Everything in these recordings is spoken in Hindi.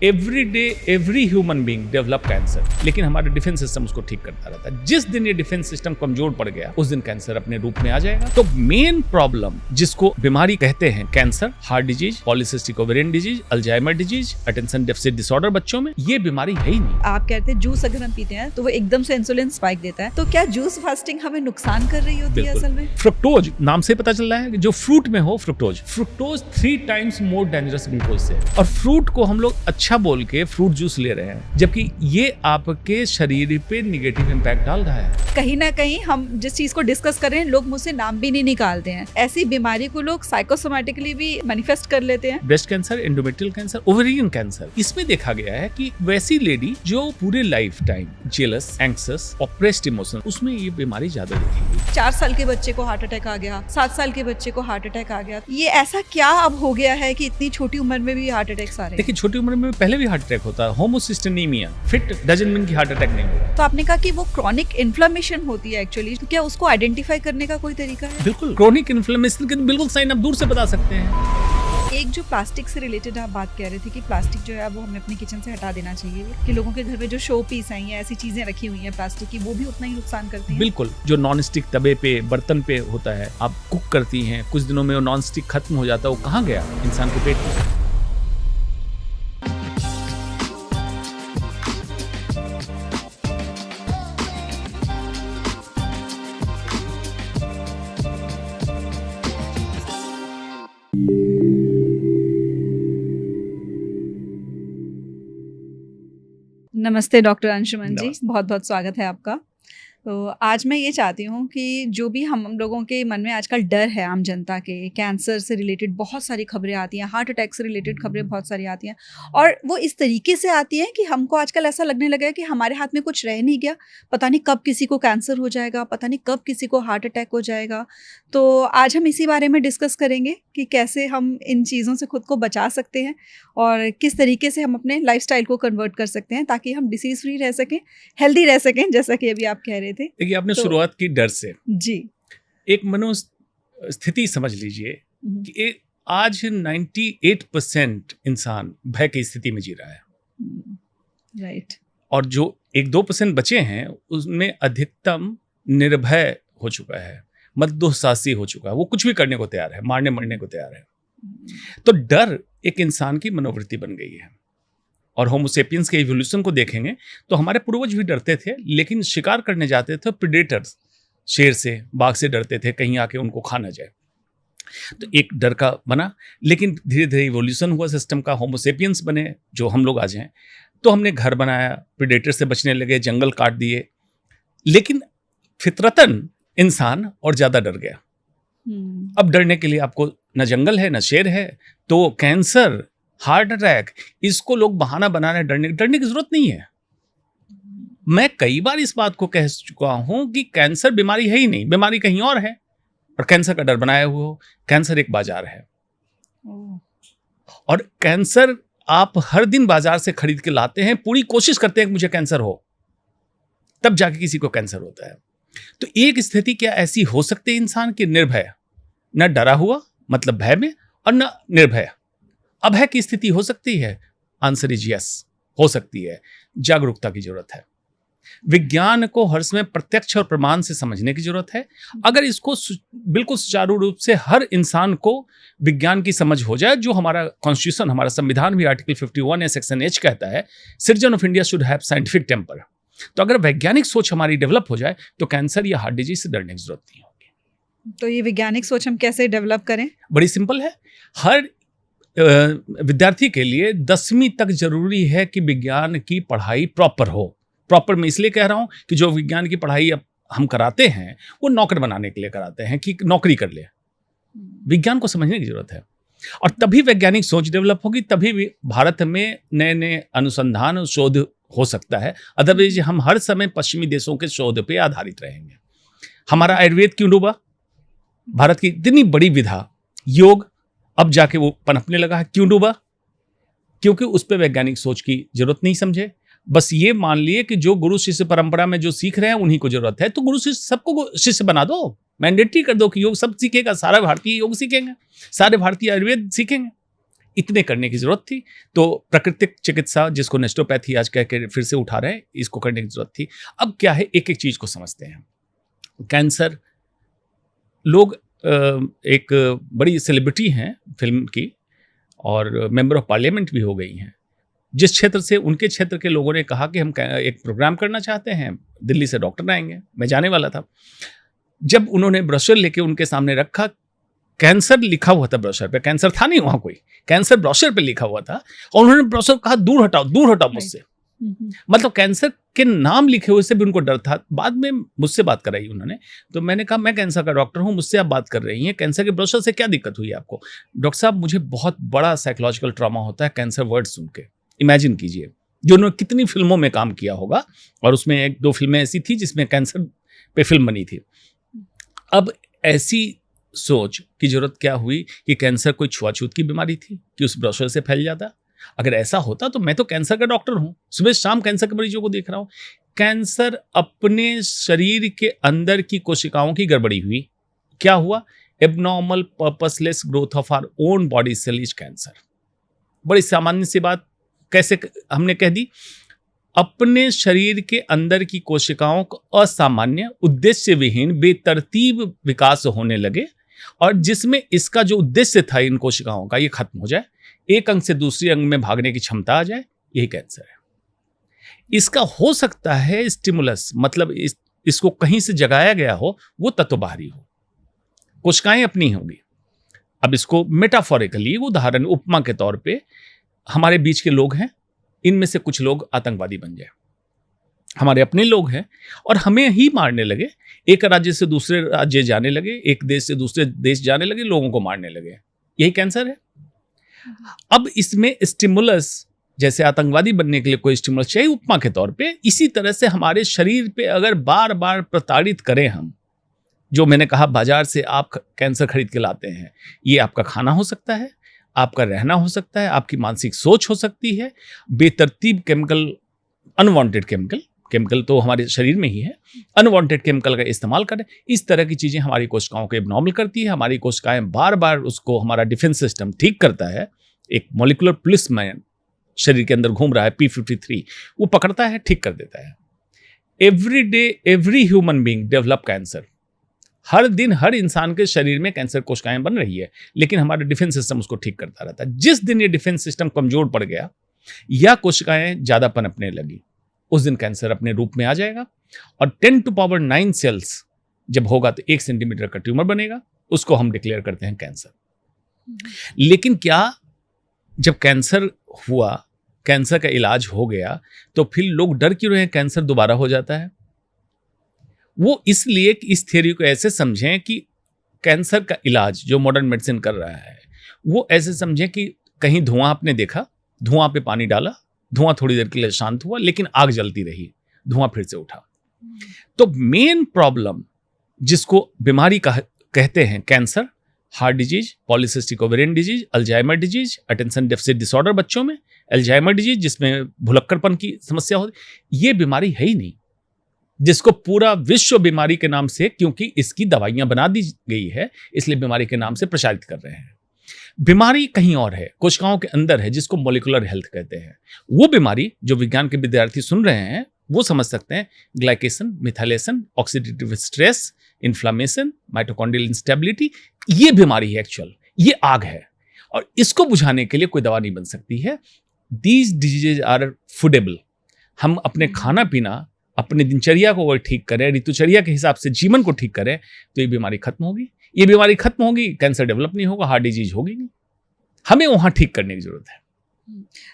Every day every human being develop cancer, लेकिन हमारा डिफेंस सिस्टम उसको ठीक करता रहता है। जिस दिन ये डिफेंस सिस्टम कमजोर पड़ गया उस दिन कैंसर अपने रूप में आ जाएगा। तो मेन प्रॉब्लम जिसको बीमारी कहते हैं cancer, heart disease, polycystic ovarian disease, Alzheimer disease, attention deficit disorder, बच्चों में ये बीमारी है ही नहीं। आप कहते हैं जूस अगर हम पीते हैं तो वो एकदम से इंसुलिन स्पाइक देता है, तो क्या जूस फास्टिंग हमें नुकसान कर रही होती है असल में? फ्रुक्टोज नाम से पता चल रहा है कि जो फ्रूट में हो fructose 3 times more dangerous glucose से, और फ्रूट को हम लोग अच्छा बोल के फ्रूट जूस ले रहे हैं, जबकि ये आपके शरीर पे निगेटिव इम्पैक्ट डाल रहा है। कहीं ना कहीं हम जिस चीज को डिस्कस कर रहे हैं लोग मुझसे नाम भी नहीं निकालते हैं। ऐसी बीमारी को लोग साइकोसोमैटिकली भी मैनिफेस्ट कर लेते हैं। Breast cancer, endometrial cancer, ovarian cancer, इसमें देखा गया है कि वैसी लेडी जो पूरे life time jealous, एंक्सस, oppressed emotion, उसमें ये बीमारी ज्यादा देखी गई। 4 साल के बच्चे को हार्ट अटैक आ गया, 7 साल के बच्चे को हार्ट अटैक आ गया। ये ऐसा क्या अब हो गया है कि इतनी छोटी उम्र में भी हार्ट अटैक्स आ रहे हैं? देखिए, छोटी उम्र में पहले भी हार्ट अटैक होता है। होमोसिस्टेनीमिया, फिट डजंट मीन कि हार्ट अटैक नहीं होगा। तो आपने कहा कि वो क्रॉनिक इन्फ्लेमेशन होती है एक्चुअली, तो क्या उसको आइडेंटिफाई करने का कोई तरीका है? बिल्कुल, क्रोनिक इन्फ्लेमेशन के बिल्कुल साइन आप दूर से बता सकते हैं। एक जो प्लास्टिक से रिलेटेड आप बात कह रहे थे कि प्लास्टिक जो है वो हमें अपनी किचन से हटा देना चाहिए, कि लोगों के घर में जो शो पीस हैं या ऐसी चीजें रखी हुई हैं प्लास्टिक की, वो भी उतना ही नुकसान करती हैं। बिल्कुल, जो नॉन स्टिक तवे पे, बर्तन पे होता है, आप कुक करती हैं, कुछ दिनों में वो नॉन स्टिक खत्म हो जाता है, वो कहाँ गया? इंसान के पेट में। नमस्ते डॉक्टर अंशुमन जी, नमस्ते। बहुत बहुत स्वागत है आपका। तो आज मैं ये चाहती हूँ कि जो भी हम लोगों के मन में आजकल डर है आम जनता के, कैंसर से रिलेटेड बहुत सारी खबरें आती हैं, हार्ट अटैक से रिलेटेड खबरें बहुत सारी आती हैं, और वो इस तरीके से आती हैं कि हमको आजकल ऐसा लगने लगा है कि हमारे हाथ में कुछ रह नहीं गया। पता नहीं कब किसी को कैंसर हो जाएगा, पता नहीं कब किसी को हार्ट अटैक हो जाएगा। तो आज हम इसी बारे में डिस्कस करेंगे कि कैसे हम इन चीज़ों से खुद को बचा सकते हैं और किस तरीके से हम अपने लाइफस्टाइल को कन्वर्ट कर सकते हैं ताकि हम डिसीज फ्री रह सकें, हेल्दी रह सकें, जैसा कि अभी आप कह रहे थे। देखिए, आपने तो- शुरुआत की डर से। जी। एक मनोस्थिति समझ लीजिए कि आज 98% इंसान भय की स्थिति में जी रहा है, राइट। और जो 1-2% बचे हैं उसमें अधिकतम निर्भय हो चुका है, मद्दुसाहसी हो चुका है, वो कुछ भी करने को तैयार है, मारने मरने को तैयार है। तो डर एक इंसान की मनोवृत्ति बन गई है, और होमोसेपियंस के इवोल्यूशन को देखेंगे तो हमारे पूर्वज भी डरते थे, लेकिन शिकार करने जाते थे प्रेडेटर्स, शेर से, बाघ से डरते थे, कहीं आके उनको खा ना जाए। तो एक डर का बना, लेकिन धीरे धीरे इवोल्यूशन हुआ सिस्टम का, होमोसेपियंस बने जो हम लोग आज हैं। तो हमने घर बनाया, प्रेडेटर से बचने लगे, जंगल काट दिए, लेकिन फितरतन इंसान और ज्यादा डर गया। अब डरने के लिए आपको न जंगल है न शेर है, तो कैंसर, हार्ट अटैक, इसको लोग बहाना बना रहे हैं। डरने की जरूरत नहीं है। मैं कई बार इस बात को कह चुका हूं कि कैंसर बीमारी है ही नहीं, बीमारी कहीं और है, और कैंसर का डर बनाया हुआ हो। कैंसर एक बाजार है, और कैंसर आप हर दिन बाजार से खरीद के लाते हैं, पूरी कोशिश करते हैं कि मुझे कैंसर हो, तब जाके किसी को कैंसर होता है। तो एक स्थिति क्या ऐसी हो सकती है इंसान की निर्भय, न डरा हुआ मतलब भय में, और न निर्भय, अभय की स्थिति हो सकती है? आंसर इज यस, हो सकती है। जागरूकता की जरूरत है। विज्ञान को हर समय प्रत्यक्ष और प्रमाण से समझने की जरूरत है। अगर इसको बिल्कुल सुचारू रूप से हर इंसान को विज्ञान की समझ हो जाए, जो हमारा कॉन्स्टिट्यूशन, हमारा संविधान भी आर्टिकल 51 सेक्शन H कहता है, citizen of India should have scientific temper. तो अगर वैज्ञानिक सोच हमारी डेवलप हो जाए तो कैंसर या हार्ट डिजीज से डरने की जरूरत नहीं होगी। तो ये वैज्ञानिक सोच हम कैसे डेवलप करें? बड़ी सिंपल है। हर विद्यार्थी के लिए 10वीं तक जरूरी है कि विज्ञान की पढ़ाई प्रॉपर हो। प्रॉपर मैं इसलिए कह रहा हूं कि जो विज्ञान की पढ़ाई अब हम कराते हैं वो नौकर बनाने के लिए कराते हैं कि नौकरी कर ले। विज्ञान को समझने की जरूरत है, और तभी वैज्ञानिक सोच डेवलप होगी, तभी भी भारत में नए नए अनुसंधान और शोध हो सकता है। अदरवाइज हम हर समय पश्चिमी देशों के शोध पे आधारित रहेंगे। हमारा आयुर्वेद क्यों डूबा? भारत की इतनी बड़ी विधा योग अब जाके वो पनपने लगा है। क्यों डूबा? क्योंकि उस पर वैज्ञानिक सोच की जरूरत नहीं समझे। बस ये मान लिए कि जो गुरु शिष्य परंपरा में जो सीख रहे हैं उन्हीं को जरूरत है, तो गुरु शिष्य सबको शिष्य बना दो, मैंडेटरी कर दो कि योग सब सीखेगा, सारा भारतीय योग सीखेंगे, सारे भारतीय आयुर्वेद सीखेंगे। इतने करने की जरूरत थी। तो प्राकृतिक चिकित्सा, जिसको नेस्टोपैथी आज कह के फिर से उठा रहे हैं, इसको करने की जरूरत थी। अब क्या है, एक एक चीज को समझते हैं। कैंसर, लोग एक बड़ी सेलिब्रिटी हैं फिल्म की और मेंबर ऑफ पार्लियामेंट भी हो गई हैं, जिस क्षेत्र से, उनके क्षेत्र के लोगों ने कहा कि हम एक प्रोग्राम करना चाहते हैं, दिल्ली से डॉक्टर आएंगे। मैं जाने वाला था। जब उन्होंने ब्रोशर लेके उनके सामने रखा, कैंसर लिखा हुआ था ब्रोशर पे, कैंसर था नहीं वहां कोई, कैंसर ब्रोशर पे लिखा हुआ था, और उन्होंने ब्रोशर कहा दूर हटाओ मुझसे। मतलब कैंसर के नाम लिखे हुए से भी उनको डर था। बाद में मुझसे बात कराई उन्होंने, तो मैंने कहा मैं कैंसर का डॉक्टर हूं, मुझसे आप बात कर रही हैं, कैंसर के ब्रोशर से क्या दिक्कत हुई आपको? डॉक्टर साहब, मुझे बहुत बड़ा साइकोलॉजिकल ट्रॉमा होता है कैंसर वर्ड सुन के। इमेजिन कीजिए, जो उन्होंने कितनी फिल्मों में काम किया होगा, और उसमें 1-2 फिल्में ऐसी थी जिसमें कैंसर पे फिल्म बनी थी। अब ऐसी सोच की जरूरत क्या हुई कि कैंसर कोई छुआछूत की बीमारी थी कि उस ब्रोशर से फैल जाता? अगर ऐसा होता तो मैं तो कैंसर का डॉक्टर हूं, सुबह शाम कैंसर के मरीजों को देख रहा हूं। कैंसर अपने शरीर के अंदर की कोशिकाओं की गड़बड़ी हुई। क्या हुआ? Abnormal purposeless growth of our own body cell is cancer. बड़ी सामान्य सी बात कैसे हमने कह दी? अपने शरीर के अंदर की कोशिकाओं को असामान्य, उद्देश्य विहीन, बेतरतीब विकास होने लगे, और जिसमें इसका जो उद्देश्य था इन कोशिकाओं का, ये खत्म हो जाए, एक अंग से दूसरे अंग में भागने की क्षमता आ जाए, यही कैंसर है। इसका हो सकता है स्टिमुलस, मतलब इसको कहीं से जगाया गया हो, वो तत्व बाहरी हो, कोशिकाएं अपनी होंगी। अब इसको मेटाफोरिकली, उदाहरण, उपमा के तौर पे, हमारे बीच के लोग हैं, इनमें से कुछ लोग आतंकवादी बन जाए, हमारे अपने लोग हैं, और हमें ही मारने लगे, एक राज्य से दूसरे राज्य जाने लगे, एक देश से दूसरे देश जाने लगे, लोगों को मारने लगे, यही कैंसर है। अब इसमें स्टिमुलस, जैसे आतंकवादी बनने के लिए कोई स्टिमुलस चाहिए उपमा के तौर पे, इसी तरह से हमारे शरीर पे अगर बार बार प्रताड़ित करें हम, जो मैंने कहा बाजार से आप कैंसर खरीद के लाते हैं, ये आपका खाना हो सकता है, आपका रहना हो सकता है, आपकी मानसिक सोच हो सकती है, बेतरतीब केमिकल, अनवांटेड केमिकल तो हमारे शरीर में ही है, अनवांटेड केमिकल का इस्तेमाल करें, इस तरह की चीज़ें हमारी कोशिकाओं को एबनॉर्मल करती है। हमारी कोशिकाएं बार बार उसको, हमारा डिफेंस सिस्टम ठीक करता है, एक मॉलिक्यूलर पुलिसमैन शरीर के अंदर घूम रहा है, P53, वो पकड़ता है, ठीक कर देता है। Every day every human being develop cancer. हर दिन हर इंसान के शरीर में कैंसर कोशिकाएं बन रही है, लेकिन हमारा डिफेंस सिस्टम उसको ठीक करता रहता है। जिस दिन ये डिफेंस सिस्टम कमजोर पड़ गया या कोशिकाएं ज्यादा पनपने लगी, उस दिन कैंसर अपने रूप में आ जाएगा, और 10⁹ सेल्स जब होगा तो 1 सेंटीमीटर का ट्यूमर बनेगा, उसको हम डिक्लेयर करते हैं कैंसर। लेकिन क्या जब कैंसर हुआ, कैंसर का इलाज हो गया, तो फिर लोग डर क्यों रहे हैं कैंसर दोबारा हो जाता है? वो इसलिए कि इस थ्योरी को ऐसे समझें कि कैंसर का इलाज जो मॉडर्न मेडिसिन कर रहा है, वो ऐसे समझें कि कहीं धुआं आपने देखा, धुआं पे पानी डाला, धुआं थोड़ी देर के लिए शांत हुआ, लेकिन आग जलती रही, धुआं फिर से उठा। तो मेन प्रॉब्लम जिसको बीमारी कहते हैं cancer, heart disease, polycystic ovarian disease, Alzheimer disease, attention deficit disorder बच्चों में, अल्जाइमर डिजीज जिसमें भुलक्कड़पन की समस्या होती, ये बीमारी है ही नहीं, जिसको पूरा विश्व बीमारी के नाम से, क्योंकि इसकी दवाइयां बना दी गई है, इसलिए बीमारी के नाम से प्रचारित कर रहे हैं। बीमारी कहीं और है, कोशिकाओं के अंदर है, जिसको मॉलिक्यूलर हेल्थ कहते हैं। वो बीमारी जो विज्ञान के विद्यार्थी सुन रहे हैं वो समझ सकते हैं, glycation, methylation, oxidative stress, inflammation, mitochondrial instability, ये बीमारी है एक्चुअल, ये आग है, और इसको बुझाने के लिए कोई दवा नहीं बन सकती है। These diseases are foodable. हम अपने खाना पीना, अपने दिनचर्या को अगर ठीक करें, ऋतुचर्या के हिसाब से जीवन को ठीक करें, तो ये बीमारी खत्म होगी। ये बीमारी खत्म होगी, कैंसर डेवलप नहीं होगा, हार्ट डिजीज होगी नहीं। हमें वहां ठीक करने की जरूरत है।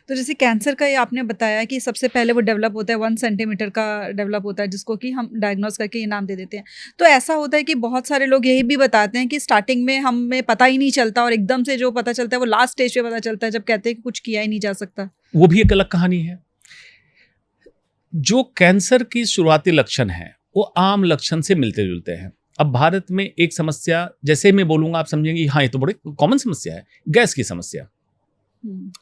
तो जैसे कैंसर का ये आपने बताया कि सबसे पहले वो डेवलप होता है 1 सेंटीमीटर का डेवलप होता है, जिसको कि हम डायग्नोस करके ये नाम दे देते हैं। तो ऐसा होता है कि बहुत सारे लोग यही भी बताते हैं कि स्टार्टिंग में हमें पता ही नहीं चलता, और एकदम से जो पता चलता है वो लास्ट स्टेज पे पता चलता है, जब कहते हैं कि कुछ किया ही नहीं जा सकता। वो भी एक अलग कहानी है। जो कैंसर की शुरुआती लक्षण है वो आम लक्षण से मिलते जुलते हैं। अब भारत में एक समस्या, जैसे मैं बोलूंगा आप समझेंगे हाँ ये तो बड़ी कॉमन समस्या है, गैस की समस्या।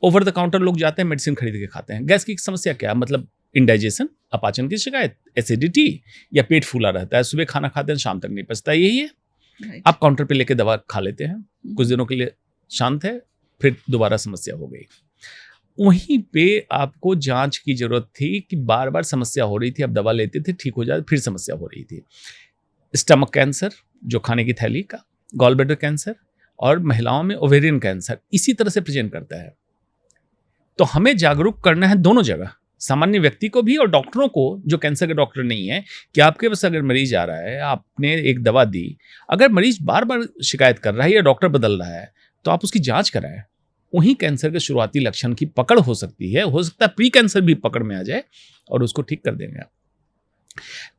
ओवर द काउंटर लोग जाते हैं, मेडिसिन खरीद के खाते हैं। गैस की समस्या क्या है? मतलब इंडाइजेशन, अपाचन की शिकायत, एसिडिटी, या पेट फूला रहता है, सुबह खाना खाते हैं शाम तक नहीं पचता, यही है। आप काउंटर पे लेके दवा खा लेते हैं, कुछ दिनों के लिए शांत है, फिर दोबारा समस्या हो गई। वहीं पे आपको जांच की जरूरत थी कि बार बार समस्या हो रही थी, अब दवा लेते थे ठीक हो जाए, फिर समस्या हो रही थी। स्टमक कैंसर जो खाने की थैली का, गॉल ब्लैडर कैंसर और महिलाओं में ओवेरियन कैंसर इसी तरह से प्रेजेंट करता है। तो हमें जागरूक करना है दोनों जगह, सामान्य व्यक्ति को भी और डॉक्टरों को जो कैंसर के डॉक्टर नहीं है, कि आपके पास अगर मरीज आ रहा है, आपने एक दवा दी, अगर मरीज बार बार शिकायत कर रहा है या डॉक्टर बदल रहा है तो आप उसकी जांच कराएं। वहीं कैंसर के शुरुआती लक्षण की पकड़ हो सकती है, हो सकता है प्री कैंसर भी पकड़ में आ जाए और उसको ठीक कर देंगे आप।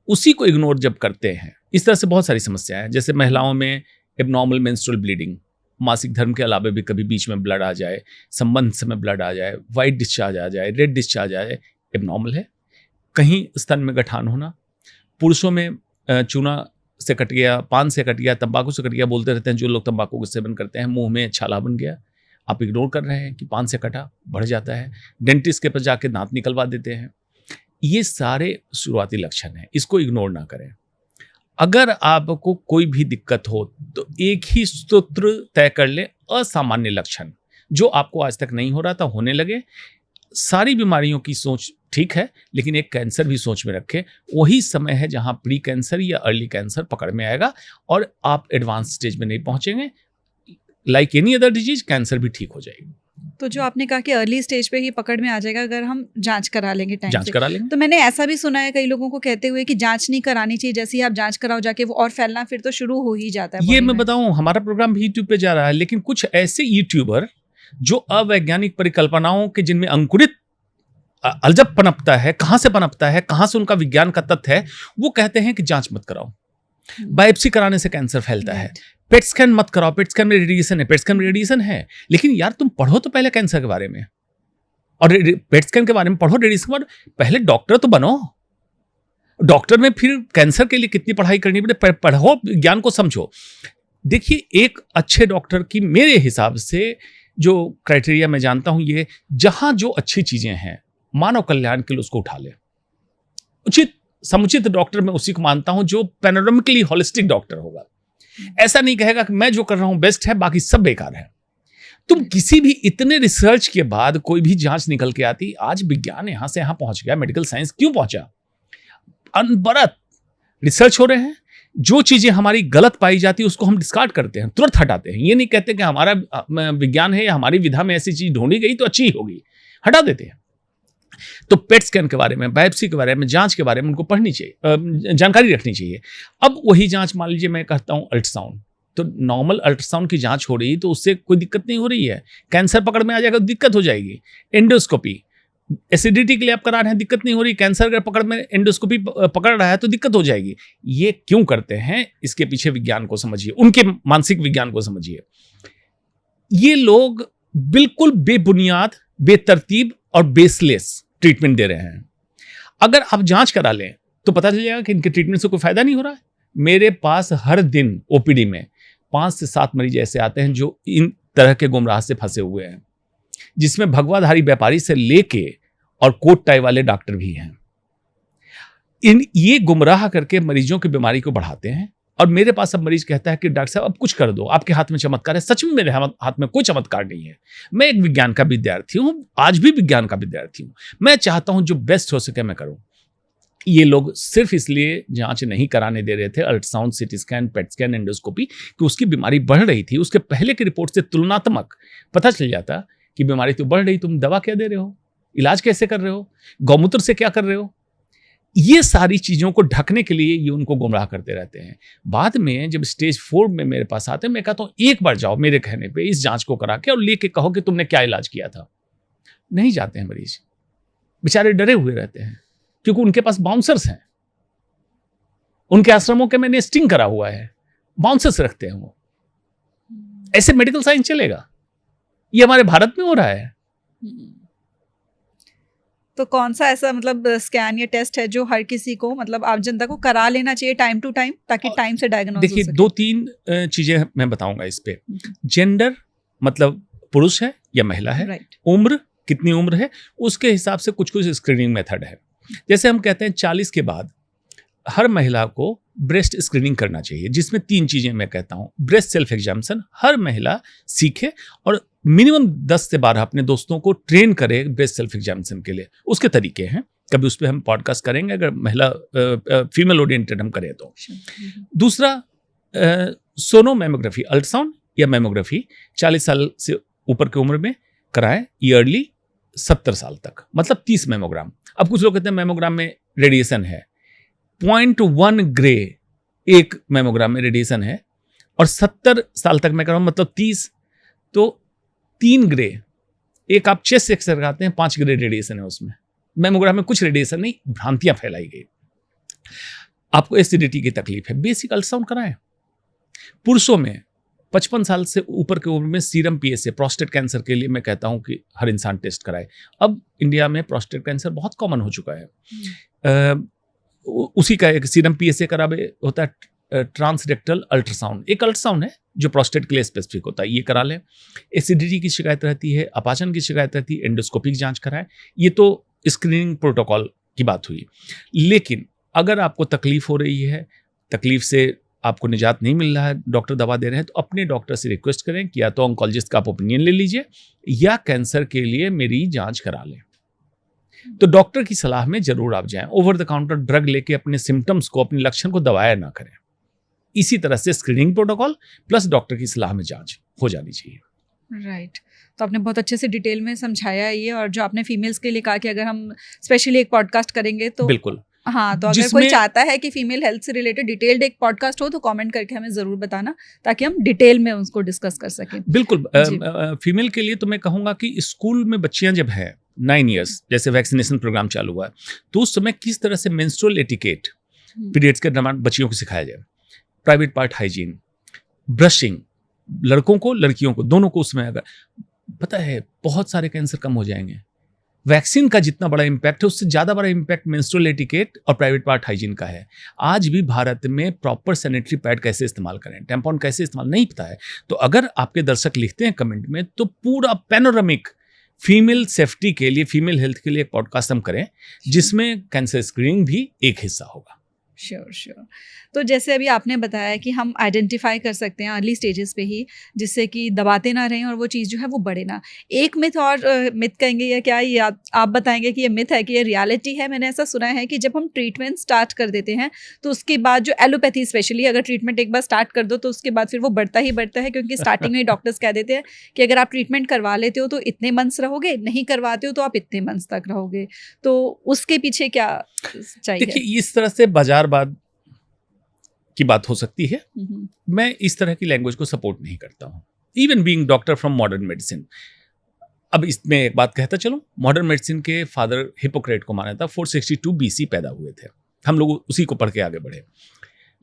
उसी को इग्नोर जब करते हैं, इस तरह से बहुत सारी समस्याएं हैं, जैसे महिलाओं में एबनॉर्मल मेंस्ट्रुअल ब्लीडिंग, मासिक धर्म के अलावा भी कभी बीच में ब्लड आ जाए, संबंध समय ब्लड आ जाए, वाइट डिस्चार्ज आ जाए, रेड डिस्चार्ज आ जाए, एबनॉर्मल है। कहीं स्तन में गठान होना, पुरुषों में चूना से कट गया, पान से कट गया, तंबाकू से कट गया, बोलते रहते हैं जो लोग तंबाकू का सेवन करते हैं, मुंह में छाला बन गया, आप इग्नोर कर रहे हैं कि पान से कटा, बढ़ जाता है, डेंटिस्ट के पास जाके दांत निकलवा देते हैं। ये सारे शुरुआती लक्षण हैं, इसको इग्नोर ना करें। अगर आपको कोई भी दिक्कत हो तो एक ही सूत्र तय कर ले, असामान्य लक्षण जो आपको आज तक नहीं हो रहा था होने लगे। सारी बीमारियों की सोच ठीक है, लेकिन एक कैंसर भी सोच में रखें। वही समय है जहां प्री कैंसर या अर्ली कैंसर पकड़ में आएगा और आप एडवांस स्टेज में नहीं पहुंचेंगे। Like any other disease, cancer भी ठीक हो जाएगी। तो जो आपने कहा कि अर्ली स्टेज पे ही पकड़ में आ जाएगा अगर हम जांच करा लेंगे टाइम जांच से, करा लेंगे। तो मैंने ऐसा भी सुना है कई लोगों को कहते हुए कि जांच नहीं करानी चाहिए, जैसे ही आप जांच कराओ जाके वो और फैलना फिर तो शुरू हो ही जाता है। ये मैं बताऊं, हमारा प्रोग्राम भी यूट्यूब पे जा रहा है, लेकिन कुछ ऐसे यूट्यूबर जो अवैज्ञानिक परिकल्पनाओं के जिनमें अंकुरित अलजब पनपता है, कहां से पनपता है, कहां से उनका विज्ञान का तथ्य है, वो कहते हैं कि जांच मत कराओ, बायोप्सी कराने से कैंसर फैलता है, पेट स्कैन मत कराओ, पेट स्कैन में रेडिएशन है, पेट स्कैन में रेडिएशन है। लेकिन यार तुम पढ़ो तो पहले कैंसर के बारे में, और पेट स्कैन के बारे में पढ़ो, रेडिएशन के बारे में, पहले डॉक्टर तो बनो। डॉक्टर में फिर कैंसर के लिए कितनी पढ़ाई करनी पड़े, पढ़ो, ज्ञान को समझो। देखिए, एक अच्छे डॉक्टर की मेरे हिसाब से जो क्राइटेरिया मैं जानता हूं, ये जहां जो अच्छी चीजें हैं मानव कल्याण के लिए उसको उठा ले। उचित समुचित डॉक्टर मैं उसी को मानता हूं जो पैनोरामिकली होलिस्टिक डॉक्टर होगा। ऐसा नहीं कहेगा कि मैं जो कर रहा हूं बेस्ट है, बाकी सब बेकार है। तुम किसी भी इतने रिसर्च के बाद कोई भी जांच निकल के आती, आज विज्ञान यहां से यहां पहुंच गया, मेडिकल साइंस क्यों पहुंचा? अनवरत रिसर्च हो रहे हैं, जो चीजें हमारी गलत पाई जाती है उसको हम डिस्कार्ड करते हैं, तुरंत हटाते हैं। ये नहीं कहते कि हमारा विज्ञान है या हमारी विधा में ऐसी चीज ढूंढी गई तो अच्छी होगी, हटा देते हैं। तो पेट स्कैन के बारे में, बायोप्सी के बारे में, जांच के बारे में उनको पढ़नी चाहिए, जानकारी रखनी चाहिए। अब वही जांच, मान लीजिए मैं कहता हूं अल्ट्रासाउंड, तो नॉर्मल अल्ट्रासाउंड की जांच हो रही तो उससे कोई दिक्कत नहीं हो रही है, कैंसर पकड़ में आ जाएगा तो दिक्कत हो जाएगी। एंडोस्कोपी, एसिडिटी के लिए आप करा रहे हैं, दिक्कत नहीं हो रही, कैंसर अगर पकड़ में एंडोस्कोपी पकड़ रहा है तो दिक्कत हो जाएगी। ये क्यों करते हैं, इसके पीछे विज्ञान को समझिए, उनके मानसिक विज्ञान को समझिए। ये लोग बिल्कुल बेबुनियाद, बेतरतीब और बेसलेस ट्रीटमेंट दे रहे हैं। अगर आप जांच करा लें तो पता चल जाएगा कि इनके ट्रीटमेंट से कोई फायदा नहीं हो रहा है। मेरे पास हर दिन ओपीडी में 5 से 7 मरीज ऐसे आते हैं जो इन तरह के गुमराह से फंसे हुए हैं, जिसमें भगवाधारी व्यापारी से लेके और कोट टाई वाले डॉक्टर भी हैं। ये गुमराह करके मरीजों की बीमारी को बढ़ाते हैं। और मेरे पास अब मरीज कहता है कि डॉक्टर साहब अब कुछ कर दो, आपके हाथ में चमत्कार है। सच में मेरे हाथ में कोई चमत्कार नहीं है। मैं एक विज्ञान का विद्यार्थी हूं, आज भी विज्ञान का विद्यार्थी हूं। मैं चाहता हूं जो बेस्ट हो सके मैं करूं। ये लोग सिर्फ इसलिए जांच नहीं कराने दे रहे थे, ultrasound, CT scan, PET scan, endoscopy, कि उसकी बीमारी बढ़ रही थी। उसके पहले की रिपोर्ट से तुलनात्मक पता चल जाता कि बीमारी तो बढ़ रही, तुम दवा क्या दे रहे हो, इलाज कैसे कर रहे हो, गौमूत्र से क्या कर रहे हो। ये सारी चीजों को ढकने के लिए ये उनको गुमराह करते रहते हैं। बाद में जब स्टेज 4 में मेरे पास आते हैं, मैं कहता हूं एक बार जाओ मेरे कहने पे इस जांच को करा के और लेके कहो कि तुमने क्या इलाज किया था। नहीं जाते हैं मरीज, बेचारे डरे हुए रहते हैं, क्योंकि उनके पास बाउंसर्स हैं। उनके आश्रमों के मैंने स्टिंग करा हुआ है, बाउंसर्स रखते हैं वो। ऐसे मेडिकल साइंस चलेगा? ये हमारे भारत में हो रहा है। तो कौन सा ऐसा मतलब स्कैन या टेस्ट है जो हर किसी को, मतलब आप जनता को करा लेना चाहिए टाइम टू टाइम, ताकि टाइम से डायग्नोज हो सके? देखिए, 2-3 चीजें मैं बताऊंगा इस पे। जेंडर, मतलब पुरुष है या महिला है, राइट। उम्र, कितनी उम्र है, उसके हिसाब से कुछ स्क्रीनिंग मेथड है। जैसे हम कहते हैं 40 के बाद हर महिला को ब्रेस्ट स्क्रीनिंग करना चाहिए, जिसमें 3 चीजें मैं कहता हूं। ब्रेस्ट सेल्फ एग्जामिनेशन हर महिला सीखे और मिनिमम 10 से 12 अपने दोस्तों को ट्रेन करे ब्रेस्ट सेल्फ एग्जामिनेशन के लिए। उसके तरीके हैं, कभी उस पर हम पॉडकास्ट करेंगे अगर महिला फीमेल ओरिएंटेड हम करें तो। दूसरा सोनो मैमोग्राफी, अल्ट्रासाउंड या मैमोग्राफी 40 साल से ऊपर की उम्र में कराएं, ईयरली 70 साल तक, मतलब 30 मैमोग्राम। अब कुछ लोग कहते हैं मैमोग्राम में रेडिएशन है, 0.1 ग्रे एक मैमोग्राम में रेडिएशन है, और 70 साल तक मैं कराऊं मतलब 30, तो 3 ग्रे, एक आप चेस्ट एक्सरे कराते हैं 5 ग्रे रेडिएशन है उसमें। मैमोग्राम में कुछ रेडिएशन नहीं, भ्रांतियां फैलाई गई। आपको एसिडिटी की तकलीफ है, बेसिक अल्ट्रासाउंड कराएं। पुरुषों में 55 साल से ऊपर की उम्र में सीरम पीएसए प्रोस्टेट कैंसर के लिए मैं कहता हूं कि हर इंसान टेस्ट कराए। अब इंडिया में प्रोस्टेट कैंसर बहुत कॉमन हो चुका है। उसी का एक सीरम पीएसए करावे होता है ट्रांसरेक्टल अल्ट्रासाउंड, एक अल्ट्रासाउंड है जो प्रोस्टेट के लिए स्पेसिफिक होता है, ये करा लें। एसिडिटी की शिकायत रहती है, अपाचन की शिकायत रहती है, एंडोस्कोपिक जांच कराएं। ये तो स्क्रीनिंग प्रोटोकॉल की बात हुई। लेकिन अगर आपको तकलीफ हो रही है, तकलीफ से आपको निजात नहीं मिल रहा है, डॉक्टर दवा दे रहे हैं, तो अपने डॉक्टर से रिक्वेस्ट करें कि या तो ऑन्कोलॉजिस्ट का आप ओपिनियन ले लीजिए या कैंसर के लिए मेरी जांच करा लें। तो डॉक्टर की सलाह में जरूर आप जाएं। ओवर द काउंटर ड्रग लेके अपने सिम्टम्स को, अपने लक्षण को दबाया ना करें। इसी तरह से स्क्रीनिंग प्रोटोकॉल प्लस डॉक्टर की सलाह में जांच हो जानी चाहिए। राइट। तो आपने बहुत अच्छे से डिटेल में समझाया है ये, और जो आपने फीमेल्स के लिए कहा कि अगर हम स्पेशली एक पॉडकास्ट करेंगे तो बिल्कुल, हाँ, तो अगर कोई चाहता है कि फीमेल हेल्थ से रिलेटेड डिटेल्ड एक पॉडकास्ट हो तो कमेंट करके हमें ज़रूर बताना, ताकि हम डिटेल में उसको डिस्कस कर सकें। बिल्कुल। फीमेल के लिए तो मैं कहूँगा कि स्कूल में बच्चियाँ जब हैं 9 ईयर्स, जैसे वैक्सीनेशन प्रोग्राम चालू हुआ है, तो उस समय किस तरह से मेंस्ट्रुअल एटिकेट पीरियड्स के दौरान बच्चियों को सिखाया जाए, प्राइवेट पार्ट हाइजीन, ब्रशिंग, लड़कों को लड़कियों को दोनों को उसमें अगर पता है बहुत सारे कैंसर कम हो जाएंगे। वैक्सीन का जितना बड़ा इम्पैक्ट है उससे ज़्यादा बड़ा इम्पैक्ट मेंस्ट्रुअल एटिकेट और प्राइवेट पार्ट हाइजीन का है। आज भी भारत में प्रॉपर सैनिटरी पैड कैसे इस्तेमाल करें, टैम्पॉन कैसे इस्तेमाल नहीं पता है। तो अगर आपके दर्शक लिखते हैं कमेंट में तो पूरा पैनोरामिक फीमेल सेफ्टी के लिए, फीमेल हेल्थ के लिए एक पॉडकास्ट हम करें जिसमें कैंसर स्क्रीनिंग भी एक हिस्सा होगा। श्योर। तो जैसे अभी आपने बताया कि हम आइडेंटिफाई कर सकते हैं अर्ली स्टेजेस पे ही, जिससे कि दबाते ना रहें और वो चीज़ जो है वो बढ़े ना। एक मिथ और मिथ कहेंगे या क्या, ये आप बताएंगे कि ये मिथ है कि ये रियलिटी है? मैंने ऐसा सुना है कि जब हम ट्रीटमेंट स्टार्ट कर देते हैं तो उसके बाद जो एलोपैथी स्पेशली, अगर ट्रीटमेंट एक बार स्टार्ट कर दो तो उसके बाद फिर वो बढ़ता ही बढ़ता है, क्योंकि स्टार्टिंग में डॉक्टर्स कह देते हैं कि अगर आप ट्रीटमेंट करवा लेते हो तो इतने मंथ्स रहोगे, नहीं करवाते हो तो आप इतने मंथ्स तक रहोगे। तो उसके पीछे क्या चाहिए? देखिए, इस तरह से बाजारवाद की बात हो सकती है। मैं इस तरह की लैंग्वेज को सपोर्ट नहीं करता हूं, even being doctor from modern medicine. अब इसमें एक बात कहता चलो, मॉडर्न मेडिसिन के फादर हिपोक्रेट को माना था, 462 BC पैदा हुए थे, हम लोग उसी को पढ़ के आगे बढ़े।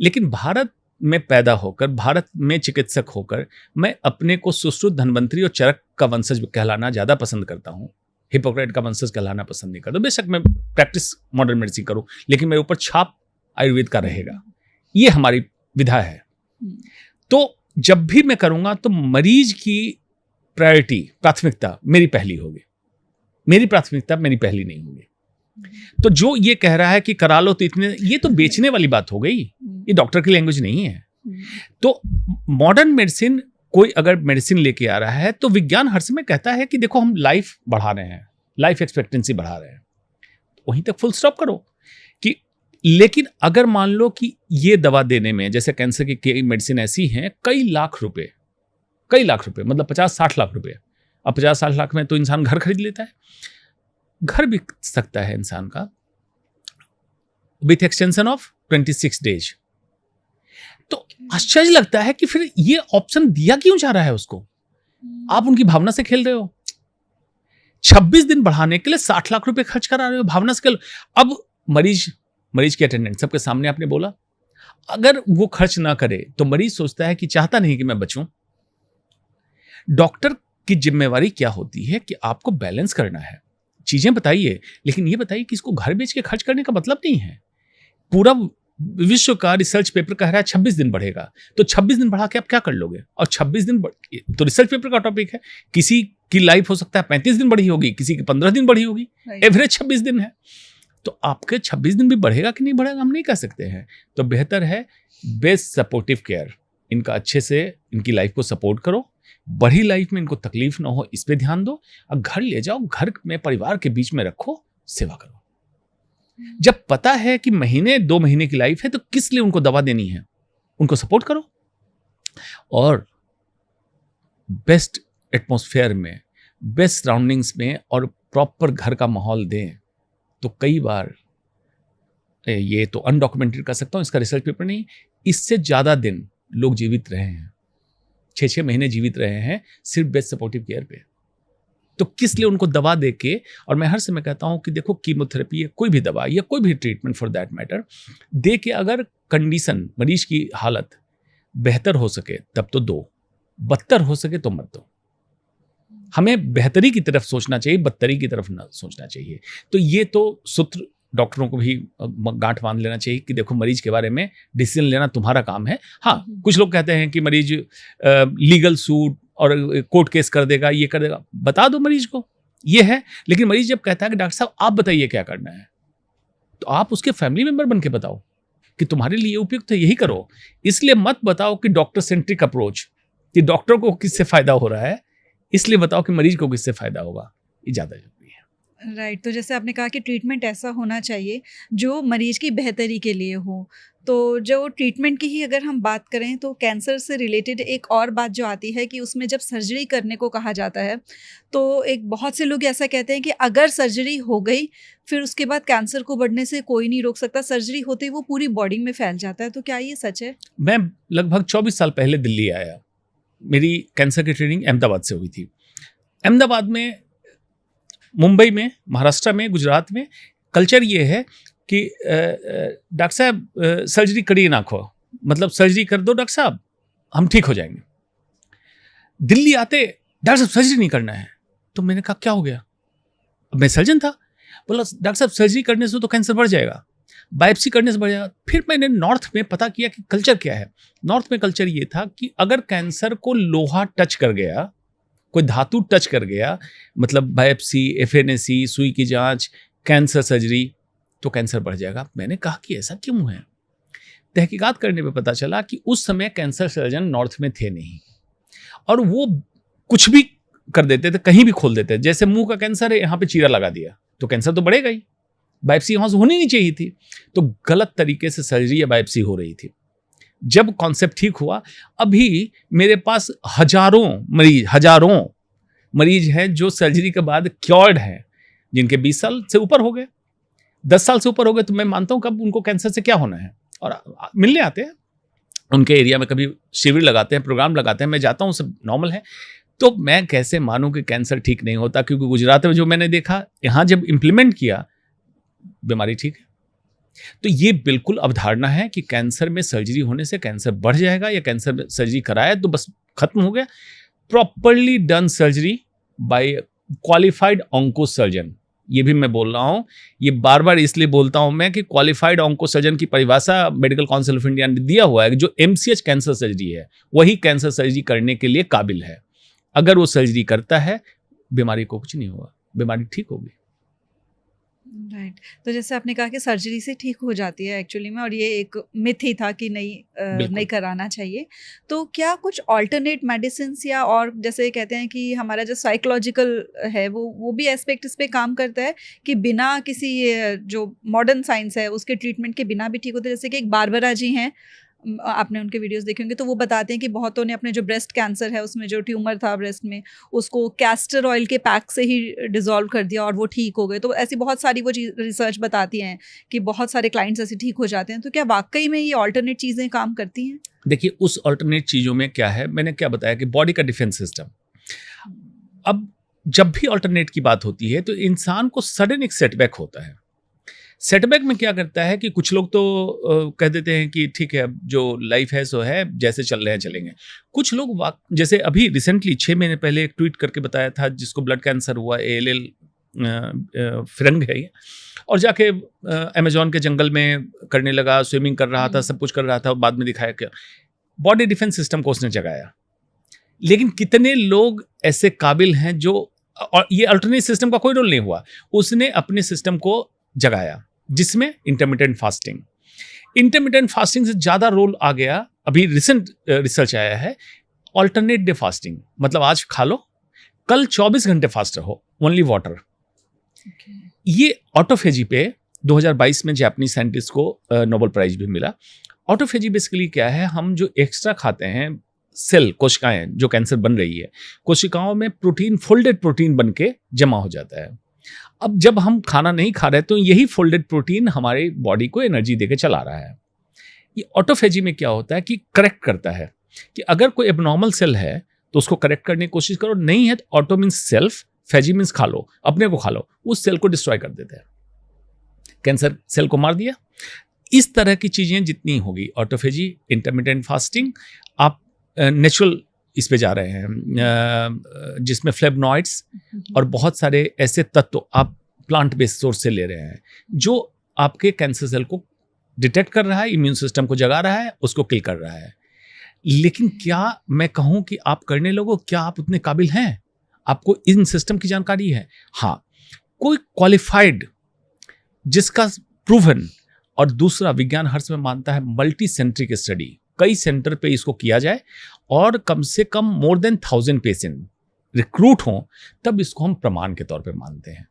लेकिन भारत में पैदा होकर, भारत में चिकित्सक होकर, मैं अपने को सुश्रुत, धन्वंतरी और चरक का वंशज कहलाना ज़्यादा पसंद करता हूँ। हिपोक्रेट का वंशज कहलाना पसंद नहीं करता। बेशक मैं प्रैक्टिस मॉडर्न मेडिसिन करूँ, लेकिन मेरे ऊपर छाप आयुर्वेद का रहेगा। ये हमारी विधा है। तो जब भी मैं करूँगा तो मरीज की प्रायोरिटी, प्राथमिकता मेरी पहली होगी। मेरी प्राथमिकता मेरी पहली नहीं होगी। तो जो ये कह रहा है कि करा लो तो इतने, ये तो बेचने वाली बात हो गई, ये डॉक्टर की लैंग्वेज नहीं है। तो मॉडर्न मेडिसिन, कोई अगर मेडिसिन लेके आ रहा है तो विज्ञान हर समय कहता है कि देखो हम लाइफ बढ़ा रहे हैं, लाइफ एक्सपेक्टेंसी बढ़ा रहे हैं, वहीं तक फुल स्टॉप करो। कि लेकिन अगर मान लो कि ये दवा देने में, जैसे कैंसर की कई मेडिसिन ऐसी हैं, कई लाख रुपए मतलब 50-60 लाख रुपए। अब 50-60 लाख में तो इंसान घर खरीद लेता है, घर बिक सकता है इंसान का विथ एक्सटेंशन ऑफ 26 डेज। तो आश्चर्य लगता है कि फिर ये ऑप्शन दिया क्यों जा रहा है उसको? आप उनकी भावना से खेल रहे हो। 26 दिन बढ़ाने के लिए 60 लाख रुपए खर्च करा रहे हो, भावना से खेल। अब मरीज की अटेंडेंट सबके सामने आपने बोला, अगर वो खर्च ना करे तो मरीज सोचता है कि चाहता नहीं कि मैं बचूं। डॉक्टर की जिम्मेवारी क्या होती है कि आपको बैलेंस करना है। चीजें बताइए, लेकिन ये बताइए कि इसको घर बेच के खर्च करने का मतलब नहीं है। पूरा विश्व का रिसर्च पेपर कह रहा है 26 दिन बढ़ेगा, तो 26 दिन बढ़ा के आप क्या कर लोगे? और 26 दिन तो रिसर्च पेपर का टॉपिक है। किसी की लाइफ हो सकता है 35 दिन बढ़ी होगी, किसी की 15 दिन बढ़ी होगी, एवरेज 26 दिन है। तो आपके 26 दिन भी बढ़ेगा कि नहीं बढ़ेगा हम नहीं कह सकते हैं। तो बेहतर है बेस्ट सपोर्टिव केयर, इनका अच्छे से इनकी लाइफ को सपोर्ट करो, बड़ी लाइफ में इनको तकलीफ ना हो इस पे ध्यान दो, और घर ले जाओ, घर में परिवार के बीच में रखो, सेवा करो। जब पता है कि महीने 2 महीने की लाइफ है तो किस लिए उनको दवा देनी है, उनको सपोर्ट करो। और बेस्ट एटमॉस्फेयर में, बेस्ट सराउंडिंग्स में और प्रॉपर घर का माहौल दें। तो कई बार ये तो अनडॉक्यूमेंटेड कर सकता हूँ, इसका रिसर्च पेपर नहीं, इससे ज़्यादा दिन लोग जीवित रहे हैं, 6-6 महीने जीवित रहे हैं सिर्फ बेस्ट सपोर्टिव केयर पे। तो किस लिए उनको दवा दे के, और मैं हर समय कहता हूँ कि देखो कीमोथेरेपी या कोई भी दवा या कोई भी ट्रीटमेंट फॉर दैट मैटर दे के अगर कंडीशन, मरीज की हालत बेहतर हो सके तब तो दो, बदतर हो सके तो मत दो। हमें बेहतरी की तरफ सोचना चाहिए, बदतरी की तरफ ना सोचना चाहिए। तो ये तो सूत्र डॉक्टरों को भी गांठ बांध लेना चाहिए कि देखो मरीज के बारे में डिसीजन लेना तुम्हारा काम है। हाँ, कुछ लोग कहते हैं कि मरीज लीगल सूट और कोर्ट केस कर देगा, ये कर देगा, बता दो मरीज को ये है। लेकिन मरीज जब कहता है कि डॉक्टर साहब आप बताइए क्या करना है, तो आप उसके फैमिली मेंबर बन के बताओ कि तुम्हारे लिए उपयुक्त है, यही करो। इसलिए मत बताओ कि डॉक्टर सेंट्रिक अप्रोच, कि डॉक्टर को किससे फायदा हो रहा है, इसलिए बताओ कि मरीज को किससे फायदा होगा, ये ज़्यादा जरूरी है। राइट। तो जैसे आपने कहा कि ट्रीटमेंट ऐसा होना चाहिए जो मरीज की बेहतरी के लिए हो। तो जो ट्रीटमेंट की ही अगर हम बात करें तो कैंसर से रिलेटेड एक और बात जो आती है कि उसमें जब सर्जरी करने को कहा जाता है तो एक बहुत से लोग ऐसा कहते हैं कि अगर सर्जरी हो गई फिर उसके बाद कैंसर को बढ़ने से कोई नहीं रोक सकता, सर्जरी होते ही वो पूरी बॉडी में फैल जाता है। तो क्या ये सच है? मैं लगभग 24 साल पहले दिल्ली आया, मेरी कैंसर की ट्रेनिंग अहमदाबाद से हुई थी। अहमदाबाद में, मुंबई में, महाराष्ट्र में, गुजरात में कल्चर ये है कि डॉक्टर साहब सर्जरी करिए ना खो, मतलब सर्जरी कर दो डॉक्टर साहब हम ठीक हो जाएंगे। दिल्ली आते डॉक्टर साहब सर्जरी नहीं करना है, तो मैंने कहा क्या हो गया, मैं सर्जन था, बोला डॉक्टर साहब सर्जरी करने से तो कैंसर बढ़ जाएगा, बायोप्सी करने से बढ़ जाएगा। फिर मैंने नॉर्थ में पता किया कि कल्चर क्या है। नॉर्थ में कल्चर ये था कि अगर कैंसर को लोहा टच कर गया, कोई धातु टच कर गया, मतलब बायोप्सी, एफएनएसी, सुई की जांच, कैंसर सर्जरी, तो कैंसर बढ़ जाएगा। मैंने कहा कि ऐसा क्यों है? तहकीकात करने पे पता चला कि उस समय कैंसर सर्जन नॉर्थ में थे नहीं, और वो कुछ भी कर देते थे, कहीं भी खोल देते थे। जैसे मुंह का कैंसर है, यहाँ पे चीरा लगा दिया तो कैंसर तो बढ़ेगा ही, बायोप्सी वहाँ से होनी नहीं चाहिए थी, तो गलत तरीके से सर्जरी या बायोप्सी हो रही थी। जब कॉन्सेप्ट ठीक हुआ, अभी मेरे पास हजारों मरीज हैं जो सर्जरी के बाद क्योर्ड हैं, जिनके 20 साल से ऊपर हो गए, 10 साल से ऊपर हो गए। तो मैं मानता हूं कब उनको कैंसर से क्या होना है, और मिलने आते हैं उनके एरिया में, कभी शिविर लगाते हैं, प्रोग्राम लगाते हैं, मैं जाता हूं, सब नॉर्मल है। तो मैं कैसे मानूं कि कैंसर ठीक नहीं होता? क्योंकि गुजरात में जो मैंने देखा, यहां जब इंप्लीमेंट किया, बीमारी ठीक है। तो ये बिल्कुल अवधारणा है कि कैंसर में सर्जरी होने से कैंसर बढ़ जाएगा, या कैंसर में सर्जरी कराया तो बस खत्म हो गया। Properly done surgery bye qualified onco surgeon, ये भी मैं बोल रहा हूं, ये बार बार इसलिए बोलता हूं मैं कि क्वालिफाइड ऑन्को सर्जन की परिभाषा मेडिकल काउंसिल ऑफ इंडिया ने दिया हुआ है कि जो एमसीएच कैंसर सर्जरी है वही कैंसर सर्जरी करने के लिए काबिल है। अगर वो सर्जरी करता है, बीमारी को कुछ नहीं होगा, बीमारी ठीक होगी। राइट। तो जैसे आपने कहा कि सर्जरी से ठीक हो जाती है एक्चुअली में, और ये एक मिथ ही था कि नहीं कराना चाहिए। तो क्या कुछ ऑल्टरनेट मेडिसिन या, और जैसे कहते हैं कि हमारा जो साइकोलॉजिकल है वो भी एस्पेक्ट इस पे काम करता है कि बिना किसी जो मॉडर्न साइंस है उसके ट्रीटमेंट के बिना भी ठीक होते हैं? जैसे कि एक बारबरा जी हैं, आपने उनके वीडियोस देखे होंगे, तो वो बताते हैं कि बहुतों ने अपने जो ब्रेस्ट कैंसर है उसमें जो ट्यूमर था ब्रेस्ट में, उसको कैस्टर ऑयल के पैक से ही डिसॉल्व कर दिया और वो ठीक हो गए। तो ऐसी बहुत सारी वो रिसर्च बताती हैं कि बहुत सारे क्लाइंट्स ऐसे ठीक हो जाते हैं। तो क्या वाकई में ये ऑल्टरनेट चीज़ें काम करती हैं? देखिए, उस ऑल्टरनेट चीज़ों में क्या है, मैंने क्या बताया कि बॉडी का डिफेंस सिस्टम। अब जब भी ऑल्टरनेट की बात होती है तो इंसान को सडन एक सेटबैक होता है। सेटबैक में क्या करता है कि कुछ लोग तो कह देते हैं कि ठीक है, अब जो लाइफ है सो है, जैसे चल रहे हैं चलेंगे। कुछ लोग जैसे अभी रिसेंटली 6 महीने पहले एक ट्वीट करके बताया था, जिसको ब्लड कैंसर हुआ, ALL फिरंग है ये, और जाके अमेजोन के जंगल में करने लगा, स्विमिंग कर रहा था, सब कुछ कर रहा था, बाद में दिखाया क्या बॉडी डिफेंस सिस्टम को उसने जगाया। लेकिन कितने लोग ऐसे काबिल हैं जो, और ये अल्टरनेट सिस्टम का कोई रोल नहीं हुआ, उसने अपने सिस्टम को जगाया। जिसमें इंटरमिटेंट फास्टिंग से ज़्यादा रोल आ गया। अभी रिसेंट रिसर्च आया है, ऑल्टरनेट डे फास्टिंग, मतलब आज खा लो, कल 24 घंटे फास्ट रहो, ओनली वाटर। ये ऑटोफेजी पे 2022 में जापानीज साइंटिस्ट को नोबेल प्राइज भी मिला। ऑटोफेजी बेसिकली क्या है, हम जो एक्स्ट्रा खाते हैं, सेल कोशिकाएं जो कैंसर बन रही है, कोशिकाओं में प्रोटीन, फोल्डेड प्रोटीन बन के जमा हो जाता है। अब जब हम खाना नहीं खा रहे तो यही फोल्डेड प्रोटीन हमारी बॉडी को एनर्जी देके चला रहा है। ये ऑटोफेजी में क्या होता है कि करेक्ट करता है कि अगर कोई एबनॉर्मल सेल है तो उसको करेक्ट करने की कोशिश करो, नहीं है तो ऑटो मीन्स सेल्फ, फेजी मीन्स खा लो, अपने को खा लो, उस सेल को डिस्ट्रॉय कर देता है, कैंसर सेल को मार दिया। इस तरह की चीजें जितनी होगी, ऑटोफेजी, इंटरमिटेंट फास्टिंग, आप नेचुरल इस पे जा रहे हैं जिसमें फ्लेवनॉइड्स और बहुत सारे ऐसे तत्व आप प्लांट बेस्ड सोर्स से ले रहे हैं जो आपके कैंसर सेल को डिटेक्ट कर रहा है, इम्यून सिस्टम को जगा रहा है, उसको किल कर रहा है। लेकिन क्या मैं कहूं कि आप करने लोगों, क्या आप उतने काबिल हैं? आपको इन सिस्टम की जानकारी है? हाँ, कोई क्वालिफाइड जिसका प्रूवन, और दूसरा विज्ञान हर समय मानता है मल्टी सेंट्रिक स्टडी, कई सेंटर पे इसको किया जाए और कम से कम मोर देन 1000 पेशेंट रिक्रूट हों, तब इसको हम प्रमाण के तौर पे मानते हैं।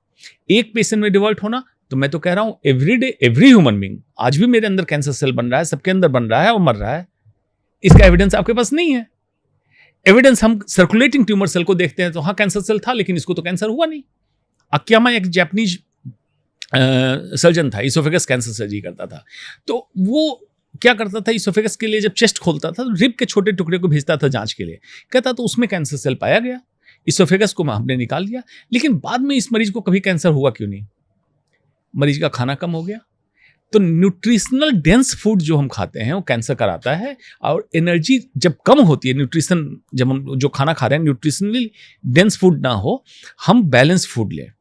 एक पेशेंट में डिवर्ट होना, तो मैं तो कह रहा हूं every day every human being, आज भी मेरे अंदर कैंसर सेल बन रहा है, सबके अंदर बन रहा है और मर रहा है। इसका एविडेंस आपके पास नहीं है। एविडेंस हम सर्कुलेटिंग ट्यूमर सेल को देखते हैं तो हाँ कैंसर सेल था, लेकिन इसको तो कैंसर हुआ नहीं। अकियामा एक जापानीज सर्जन था, इसोफेगस कैंसर सर्जरी करता था। तो वो क्या करता था, इसोफेगस के लिए जब चेस्ट खोलता था तो रिब के छोटे टुकड़े को भेजता था जांच के लिए, कहता तो उसमें कैंसर सेल पाया गया, इसोफेगस को हमने निकाल दिया। लेकिन बाद में इस मरीज को कभी कैंसर हुआ क्यों नहीं? मरीज का खाना कम हो गया। तो न्यूट्रिशनल डेंस फूड जो हम खाते हैं वो कैंसर कराता है। और एनर्जी जब कम होती है, न्यूट्रिशन, जब हम जो खाना खा रहे हैं न्यूट्रिशनली डेंस फूड ना हो, हम बैलेंस फूड लें,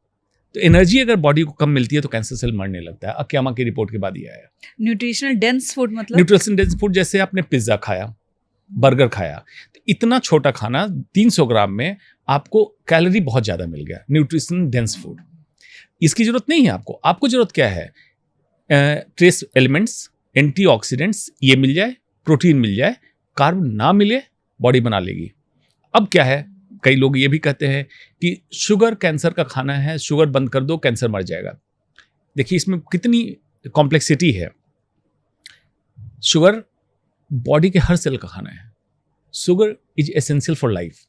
तो एनर्जी अगर बॉडी को कम मिलती है तो कैंसर सेल मरने लगता है। अकियामा की रिपोर्ट के बाद ये आया। न्यूट्रिशनल डेंस फूड मतलब? न्यूट्रिशनल डेंस फूड जैसे आपने पिज्जा खाया, बर्गर खाया, तो इतना छोटा खाना 300 ग्राम में आपको कैलोरी बहुत ज्यादा मिल गया, न्यूट्रिशनल डेंस फूड। इसकी जरूरत नहीं है आपको। आपको जरूरत क्या है? ट्रेस एलिमेंट्स, एंटीऑक्सीडेंट्स ये मिल जाए, प्रोटीन मिल जाए, कार्ब ना मिले, बॉडी बना लेगी। अब क्या है, कई लोग ये भी कहते हैं कि शुगर कैंसर का खाना है, शुगर बंद कर दो कैंसर मर जाएगा। देखिए इसमें कितनी कॉम्प्लेक्सिटी है। शुगर बॉडी के हर सेल का खाना है। Sugar is essential for life.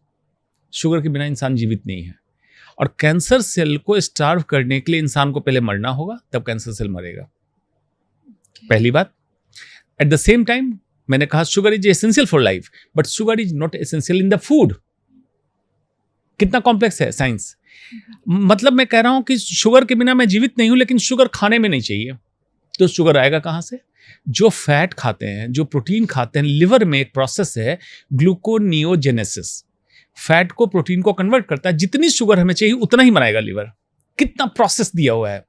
Sugar के बिना इंसान जीवित नहीं है। और कैंसर सेल को स्टार्व करने के लिए इंसान को पहले मरना होगा, तब कैंसर सेल मरेगा। पहली बात। एट द सेम टाइम मैंने कहा sugar is essential for life, but sugar is not essential in the food. कितना कॉम्प्लेक्स है साइंस। मतलब मैं कह रहा हूं कि शुगर के बिना मैं जीवित नहीं हूं, लेकिन शुगर खाने में नहीं चाहिए, तो शुगर आएगा कहां से? जो फैट खाते हैं, जो प्रोटीन खाते हैं, लिवर में एक प्रोसेस है ग्लूकोनियोजेनेसिस, फैट को प्रोटीन को कन्वर्ट करता है। जितनी शुगर हमें चाहिए उतना ही बनाएगा लिवर। कितना प्रोसेस दिया हुआ है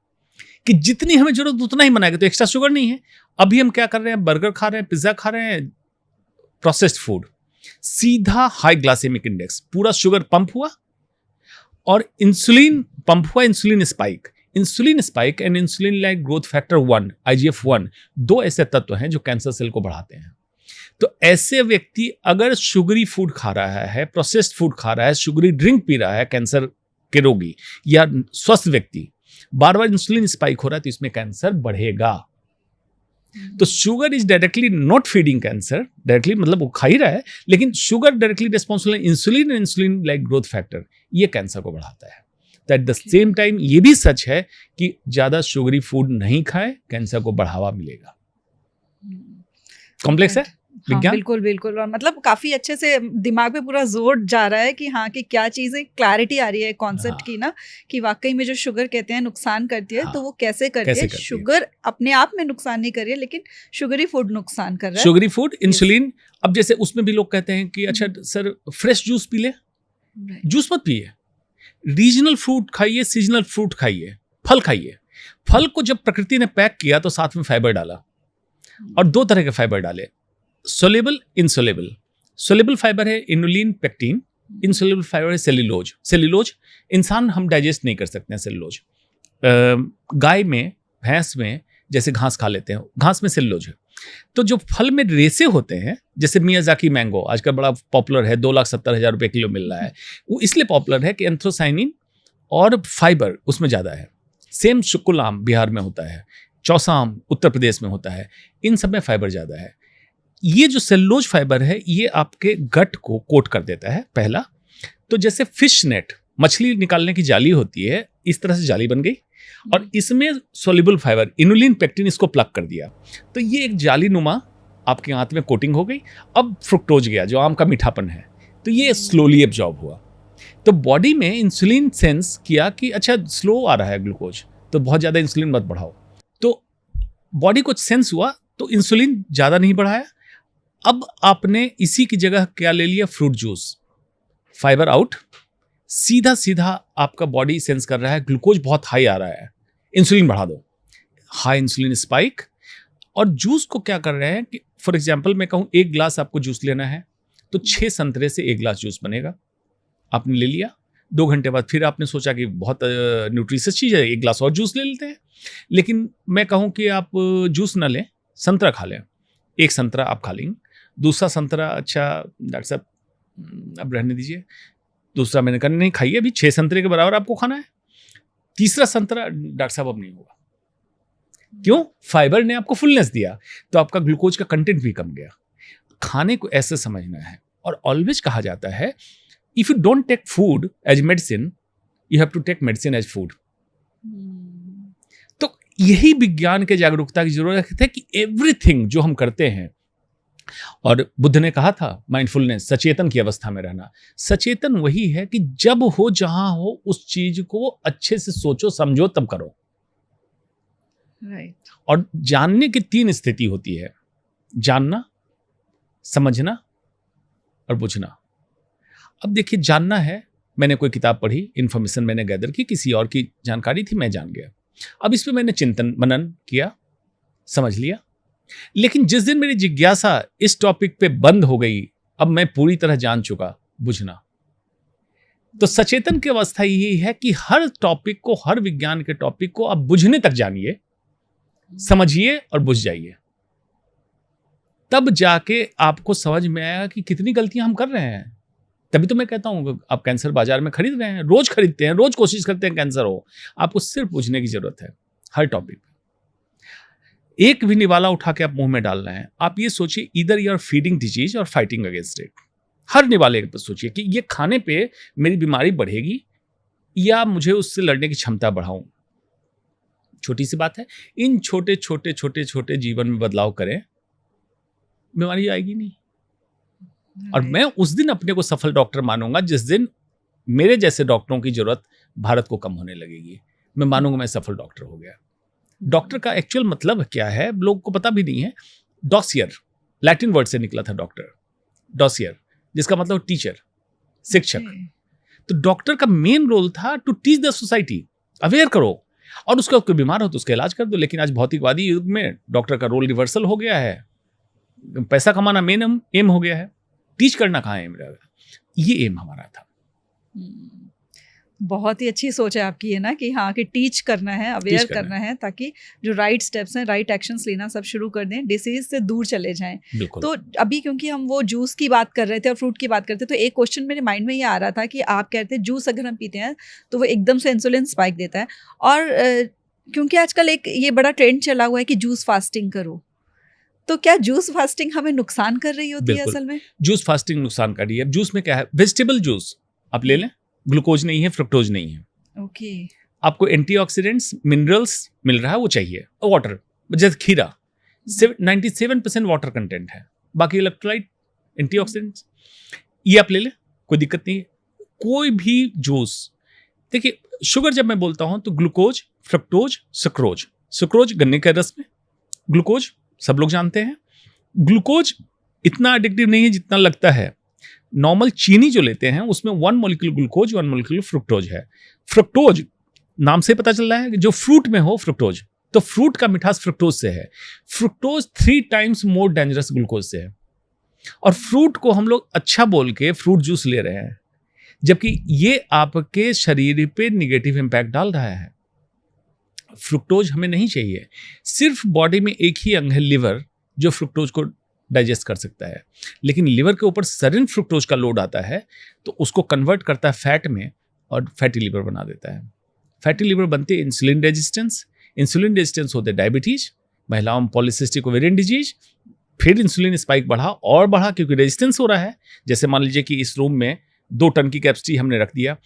कि जितनी हमें जरूरत उतना ही बनाएगा, तो एक्स्ट्रा शुगर नहीं है। अभी हम क्या कर रहे हैं? बर्गर खा रहे हैं, पिज्जा खा रहे हैं, प्रोसेस्ड फूड, सीधा हाई ग्लाइसेमिक इंडेक्स, पूरा शुगर पंप हुआ और इंसुलिन पंप हुआ, insulin spike and insulin like growth factor 1 IGF-1, दो ऐसे तत्व हैं जो कैंसर सेल को बढ़ाते हैं। तो ऐसे व्यक्ति अगर शुगरी फूड खा रहा है, प्रोसेस्ड फूड खा रहा है, शुगरी ड्रिंक पी रहा है, कैंसर के रोगी या स्वस्थ व्यक्ति, बार बार इंसुलिन स्पाइक हो रहा है, तो इसमें कैंसर बढ़ेगा। तो sugar is directly not feeding cancer, directly मतलब वो खा ही रहा है, लेकिन sugar directly responsible insulin like growth factor, ये कैंसर को बढ़ाता है। तो एट द सेम टाइम ये भी सच है कि ज्यादा शुगरी फूड नहीं खाए, कैंसर को बढ़ावा मिलेगा। कॉम्प्लेक्स है विज्ञान। बिल्कुल बिल्कुल। और मतलब काफी अच्छे से दिमाग पे पूरा जोर जा रहा है कि हाँ कि क्या चीजें, क्लैरिटी आ रही है कॉन्सेप्ट की ना, कि वाकई में जो शुगर कहते हैं नुकसान करती है, तो वो कैसे करती है। शुगर अपने आप में नुकसान नहीं कर रही है, लेकिन शुगरी फूड नुकसान कर रहा है। Sugary food, insulin. अब जैसे उसमें भी लोग कहते हैं कि अच्छा सर फ्रेश जूस पी ले, जूस मत पिए, रीजनल फ्रूट खाइए, सीजनल फ्रूट खाइए, फल खाइए। फल को जब प्रकृति ने पैक किया तो साथ में फाइबर डाला, और दो तरह के फाइबर डाले, सोलेबल, इनसोलेबल। सोलेबल फाइबर है इनुलिन, पेक्टिन। इनसोलेबल फाइबर है सेल्यूलोज। इंसान हम डाइजेस्ट नहीं कर सकते हैं सेल्यूलोज। गाय में भैंस में जैसे घास खा लेते हैं, घास में सेलुलोज है। तो जो फल में रेसे होते हैं, जैसे मियाजाकी मैंगो आजकल बड़ा पॉपुलर है, 2,70,000 रुपये किलो मिल रहा है। वो इसलिए पॉपुलर है कि एंथ्रोसाइनिन और फाइबर उसमें ज़्यादा है। सेम शुक्ल आम बिहार में होता है, चौसा आम उत्तर प्रदेश में होता है, इन सब में फाइबर ज़्यादा है। ये जो सेलुलोज फाइबर है ये आपके गट को कोट कर देता है पहला। तो जैसे फिश नेट, मछली निकालने की जाली होती है, इस तरह से जाली बन गई और इसमें सोल्यूबल फाइबर इनुलिन पेक्टिन इसको प्लग कर दिया, तो ये एक जाली नुमा आपके हाथ में कोटिंग हो गई। अब फ्रुक्टोज गया जो आम का मीठापन है, तो ये स्लोली एब्जॉर्ब हुआ। तो बॉडी में इंसुलिन सेंस किया कि अच्छा स्लो आ रहा है ग्लूकोज, तो बहुत ज़्यादा इंसुलिन मत बढ़ाओ। तो बॉडी को सेंस हुआ तो इंसुलिन ज़्यादा नहीं बढ़ाया। अब आपने इसी की जगह क्या ले लिया, फ्रूट जूस, फाइबर आउट, सीधा सीधा आपका बॉडी सेंस कर रहा है ग्लूकोज बहुत हाई आ रहा है, इंसुलिन बढ़ा दो, हाई इंसुलिन स्पाइक। और जूस को क्या कर रहे हैं कि फॉर एग्जांपल मैं कहूँ 1 ग्लास आपको जूस लेना है तो 6 संतरे से 1 ग्लास जूस बनेगा। आपने ले लिया, 2 घंटे बाद फिर आपने सोचा कि बहुत न्यूट्रिशियस चीज़ है, 1 ग्लास और जूस ले लेते हैं। लेकिन मैं कहूँ कि आप जूस ना लें, संतरा खा लें। 1 संतरा आप खा लेंगे, दूसरा संतरा अच्छा डॉक्टर साहब अब रहने दीजिए, दूसरा मैंने कहा नहीं खाइए, अभी 6 संतरे के बराबर आपको खाना है। तीसरा संतरा डॉक्टर साहब अब नहीं होगा, क्यों? फाइबर ने आपको फुलनेस दिया, तो आपका ग्लूकोज का कंटेंट भी कम गया। खाने को ऐसे समझना है। और ऑलवेज कहा जाता है if you don't take food as medicine, you have to take medicine as food. तो यही विज्ञान के जागरूकता की जरूरत है कि एवरीथिंग जो हम करते हैं, और बुद्ध ने कहा था माइंडफुलनेस, सचेतन की अवस्था में रहना। सचेतन वही है कि जब हो जहां हो उस चीज को अच्छे से सोचो समझो तब करो। राइट। और जानने की 3 स्थिति होती है, जानना, समझना और बुझना। अब देखिए, जानना है, मैंने कोई किताब पढ़ी, इंफॉर्मेशन मैंने गैदर की, किसी और की जानकारी थी, मैं जान गया। अब इस पे मैंने चिंतन मनन किया, समझ लिया। लेकिन जिस दिन मेरी जिज्ञासा इस टॉपिक पे बंद हो गई, अब मैं पूरी तरह जान चुका, बुझना। तो सचेतन की अवस्था यही है कि हर टॉपिक को, हर विज्ञान के टॉपिक को आप बुझने तक जानिए, समझिए और बुझ जाइए। तब जाके आपको समझ में आएगा कि कितनी गलतियां हम कर रहे हैं। तभी तो मैं कहता हूं, आप कैंसर बाजार में खरीद रहे हैं, रोज खरीदते हैं, रोज कोशिश करते हैं कैंसर हो। आपको सिर्फ बुझने की जरूरत है हर टॉपिक। एक भी निवाला उठा के आप मुंह में डाल रहे हैं, आप ये सोचिए इधर यू आर फीडिंग डिजीज और फाइटिंग अगेंस्ट इट। हर निवाले पर सोचिए कि ये खाने पे मेरी बीमारी बढ़ेगी या मुझे उससे लड़ने की क्षमता बढ़ाऊं। छोटी सी बात है, इन छोटे छोटे छोटे छोटे जीवन में बदलाव करें, बीमारी आएगी नहीं। और मैं उस दिन अपने को सफल डॉक्टर मानूंगा जिस दिन मेरे जैसे डॉक्टरों की जरूरत भारत को कम होने लगेगी। मैं मानूंगा मैं सफल डॉक्टर हो गया। डॉक्टर का एक्चुअल मतलब क्या है लोगों को पता भी नहीं है। डॉसियर लैटिन वर्ड से निकला था डॉक्टर, डॉसियर, जिसका मतलब टीचर, शिक्षक। तो डॉक्टर का मेन रोल था to teach the society, aware करो, और उसका कोई बीमार हो तो उसका इलाज कर दो। लेकिन आज भौतिकवादी युग में डॉक्टर का रोल रिवर्सल हो गया है, पैसा कमाना मेन एम हो गया है, टीच करना कहाँ एम रह गया। ये एम हमारा था। बहुत ही अच्छी सोच है आपकी है ना, कि हाँ कि टीच करना है, अवेयर करना है, ताकि जो राइट स्टेप्स हैं, राइट एक्शंस लेना सब शुरू कर दें, डिसीज से दूर चले जाएं। तो अभी क्योंकि हम वो जूस की बात कर रहे थे और फ्रूट की बात करते थे, तो एक क्वेश्चन मेरे माइंड में ये आ रहा था कि आप कहते हैं जूस अगर हम पीते हैं तो वो एकदम से इंसुलिन स्पाइक देता है, और क्योंकि आजकल एक ये बड़ा ट्रेंड चला हुआ है कि जूस फास्टिंग करो, तो क्या जूस फास्टिंग हमें नुकसान कर रही होती है? असल में जूस फास्टिंग नुकसान कर रही है। जूस में क्या है, वेजिटेबल जूस आप ले लें, ग्लूकोज नहीं है, फ्रुक्टोज नहीं है। ओके। आपको एंटीऑक्सीडेंट्स, मिनरल्स मिल रहा है, वो चाहिए। वाटर, जैसे खीरा 97% वाटर कंटेंट है, बाकी इलेक्ट्रोलाइट, एंटीऑक्सीडेंट्स, ये आप ले लें, कोई दिक्कत नहीं है। कोई भी जूस, देखिए शुगर जब मैं बोलता हूं तो ग्लूकोज, फ्रुक्टोज, सुक्रोज। सुक्रोज गन्ने के रस में, ग्लूकोज सब लोग जानते हैं। ग्लूकोज इतना एडिक्टिव नहीं है जितना लगता है। नॉर्मल चीनी जो लेते हैं उसमें 1 मॉलिक्यूल ग्लूकोज, 1 मॉलिक्यूल फ्रुक्टोज है। फ्रुक्टोज नाम से पता चल रहा है कि जो फ्रूट में हो फ्रुक्टोज, तो फ्रूट का मिठास फ्रुक्टोज से है। Fructose 3 times more dangerous glucose से है। और फ्रूट को हम लोग अच्छा बोल के फ्रूट जूस ले रहे हैं, जबकि ये आपके शरीर पे निगेटिव इंपैक्ट डाल रहा है। फ्रुक्टोज हमें नहीं चाहिए। सिर्फ बॉडी में एक ही अंग है लिवर जो फ्रुक्टोज को डाइजेस्ट कर सकता है, लेकिन लिवर के ऊपर सडन फ्रुक्टोज का लोड आता है तो उसको कन्वर्ट करता है फैट में और फैटी लिवर बना देता है। फैटी लिवर बनते इंसुलिन रेजिस्टेंस होते डायबिटीज, महिलाओं में पॉलीसिस्टिक ओवेरियन डिजीज, फिर इंसुलिन स्पाइक बढ़ा क्योंकि रेजिस्टेंस हो रहा है। जैसे मान लीजिए कि इस रूम में 2 टन की कैपेसिटी हमने रख दिया,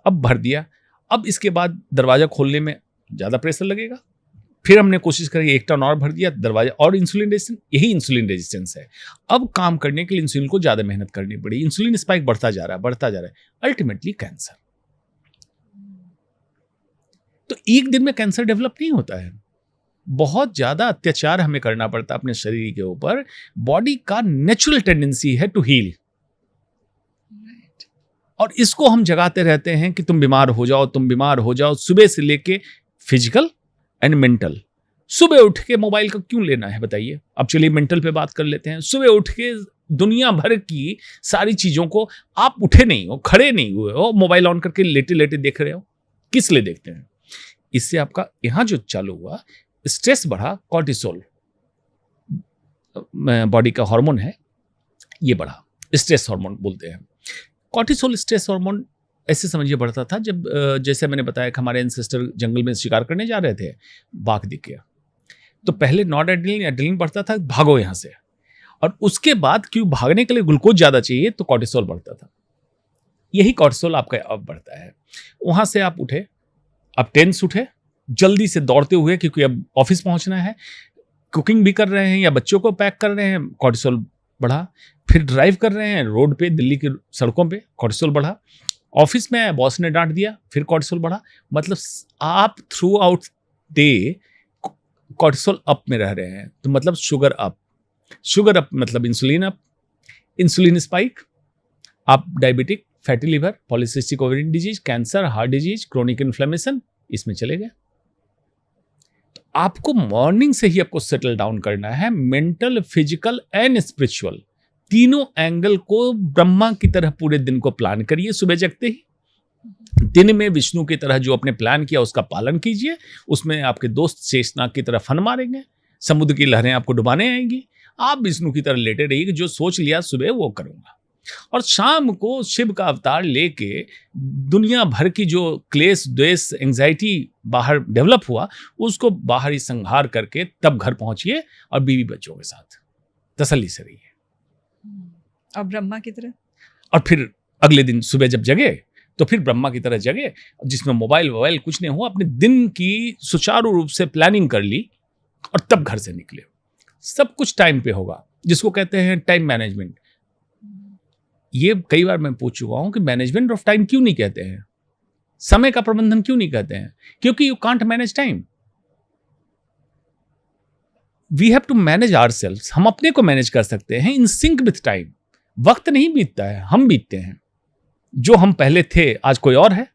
अब भर दिया, अब इसके बाद दरवाजा खोलने में ज़्यादा प्रेशर लगेगा, फिर हमने कोशिश करी 1 टन और भर दिया दरवाजा, और इंसुलिन रेजिस्टेंस, यही इंसुलिन रेजिस्टेंस है। अब काम करने के लिए इंसुलिन को ज़्यादा मेहनत करनी पड़ी, इंसुलिन स्पाइक बढ़ता जा रहा है, अल्टीमेटली कैंसर। तो एक दिन में कैंसर डेवलप नहीं होता है, बहुत ज़्यादा अत्याचार हमें करना पड़ता है अपने शरीर के ऊपर। बॉडी का नेचुरल टेंडेंसी है टू हील, और इसको हम जगाते रहते हैं कि तुम बीमार हो जाओ, सुबह से लेके फिजिकल एंड मेंटल। सुबह उठ के मोबाइल का क्यों लेना है बताइए? अब चलिए मेंटल पे बात कर लेते हैं। सुबह उठ के दुनिया भर की सारी चीजों को, आप उठे नहीं हो, खड़े नहीं हुए हो, मोबाइल ऑन करके लेटे लेटे देख रहे हो, किस लिए देखते हैं? इससे आपका यहां जो चालू हुआ, स्ट्रेस बढ़ा, कॉर्टिसोल बॉडी का हार्मोन है, ये बढ़ा, स्ट्रेस हार्मोन बोलते हैं। कॉर्टिसोल स्ट्रेस हार्मोन ऐसे समझिए बढ़ता था जब जैसे मैंने बताया कि हमारे एंसेस्टर जंगल में शिकार करने जा रहे थे, बाघ दिख गया, तो पहले एड्रेनलिन बढ़ता था, भागो यहां से, और उसके बाद क्यों भागने के लिए ग्लूकोज ज्यादा चाहिए तो कॉर्टिसोल बढ़ता था। यही कॉर्टिसोल आपका अब बढ़ता है। वहां से आप उठे, अब टेंस उठे, जल्दी से दौड़ते हुए, क्योंकि अब ऑफिस पहुंचना है, कुकिंग भी कर रहे हैं या बच्चों को पैक कर रहे हैं, कॉर्टिसोल बढ़ा। फिर ड्राइव कर रहे हैं रोड पे, दिल्ली की सड़कों पे, कॉर्टिसोल बढ़ा। ऑफिस में आया, बॉस ने डांट दिया, फिर कॉर्टिसोल बढ़ा। मतलब आप through out day cortisol up में रह रहे हैं, तो मतलब शुगर अप मतलब इंसुलिन अप, इंसुलिन स्पाइक, आप diabetic, fatty liver, polycystic ovarian disease, cancer, heart disease, chronic inflammation, इसमें चले गए। तो आपको मॉर्निंग से ही आपको सेटल डाउन करना है, मेंटल, फिजिकल एंड स्पिरिचुअल तीनों एंगल को ब्रह्मा की तरह पूरे दिन को प्लान करिए। सुबह जगते ही दिन में विष्णु की तरह जो आपने प्लान किया उसका पालन कीजिए। उसमें आपके दोस्त शेषनाग की तरह फन मारेंगे, समुद्र की लहरें आपको डुबाने आएंगी, आप विष्णु की तरह लेटे रहिए कि जो सोच लिया सुबह वो करूंगा। और शाम को शिव का अवतार लेके दुनिया भर की जो क्लेश, द्वेष, एंजाइटी बाहर डेवलप हुआ, उसको बाहर ही संहार करके तब घर पहुंचिए और बीवी बच्चों के साथ तसल्ली से रहिए। और ब्रह्मा की तरह, और फिर अगले दिन सुबह जब जगे तो फिर ब्रह्मा की तरह जगे, जिसमें मोबाइल कुछ नहीं हुआ, अपने दिन की सुचारू रूप से प्लानिंग कर ली और तब घर से निकले। सब कुछ टाइम पे होगा, जिसको कहते हैं टाइम मैनेजमेंट। ये कई बार मैं पूछ चुका हूं कि मैनेजमेंट ऑफ टाइम क्यों नहीं कहते हैं, समय का प्रबंधन क्यों नहीं कहते हैं? क्योंकि you can't manage time. We have to manage ourselves. हम अपने को मैनेज कर सकते हैं इन सिंक विथ टाइम। वक्त नहीं बीतता है, हम बीतते हैं। जो हम पहले थे आज कोई और है,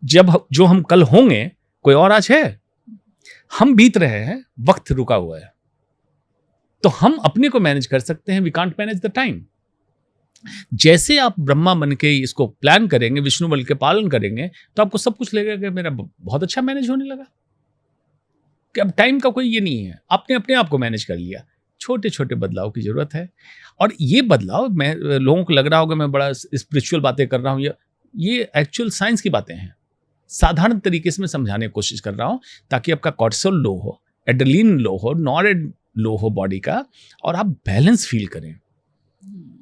जो हम कल होंगे कोई और आज है। हम बीत रहे हैं, वक्त रुका हुआ है। तो हम अपने को मैनेज कर सकते हैं, we can't manage the time. जैसे आप ब्रह्मा बन के इसको प्लान करेंगे, विष्णु बन के पालन करेंगे, तो आपको सब कुछ लगेगा कि मेरा बहुत अच्छा मैनेज होने लगा, कि अब टाइम का कोई ये नहीं है, आपने अपने आप को मैनेज कर लिया। छोटे छोटे बदलाव की जरूरत है। और ये बदलाव, मैं लोगों को लग रहा होगा मैं बड़ा स्पिरिचुअल बातें कर रहा हूँ, ये एक्चुअल साइंस की बातें हैं। साधारण तरीके से मैं समझाने की कोशिश कर रहा हूँ ताकि आपका कॉर्टिसोल लो हो, एड्रेनलिन लो हो, नॉरेड लो हो बॉडी का, और आप बैलेंस फील करें।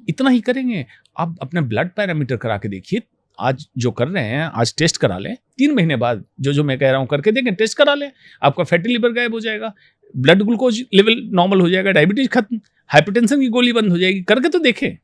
इतना ही करेंगे। आप अपना ब्लड पैरामीटर करा के देखिए, आज जो कर रहे हैं, आज टेस्ट करा लें, 3 महीने बाद जो मैं कह रहा हूं करके देखें, टेस्ट करा लें, आपका फैटी लिवर गायब हो जाएगा, ब्लड ग्लूकोज लेवल नॉर्मल हो जाएगा, डायबिटीज खत्म, हाइपरटेंशन की गोली बंद हो जाएगी। करके तो देखें।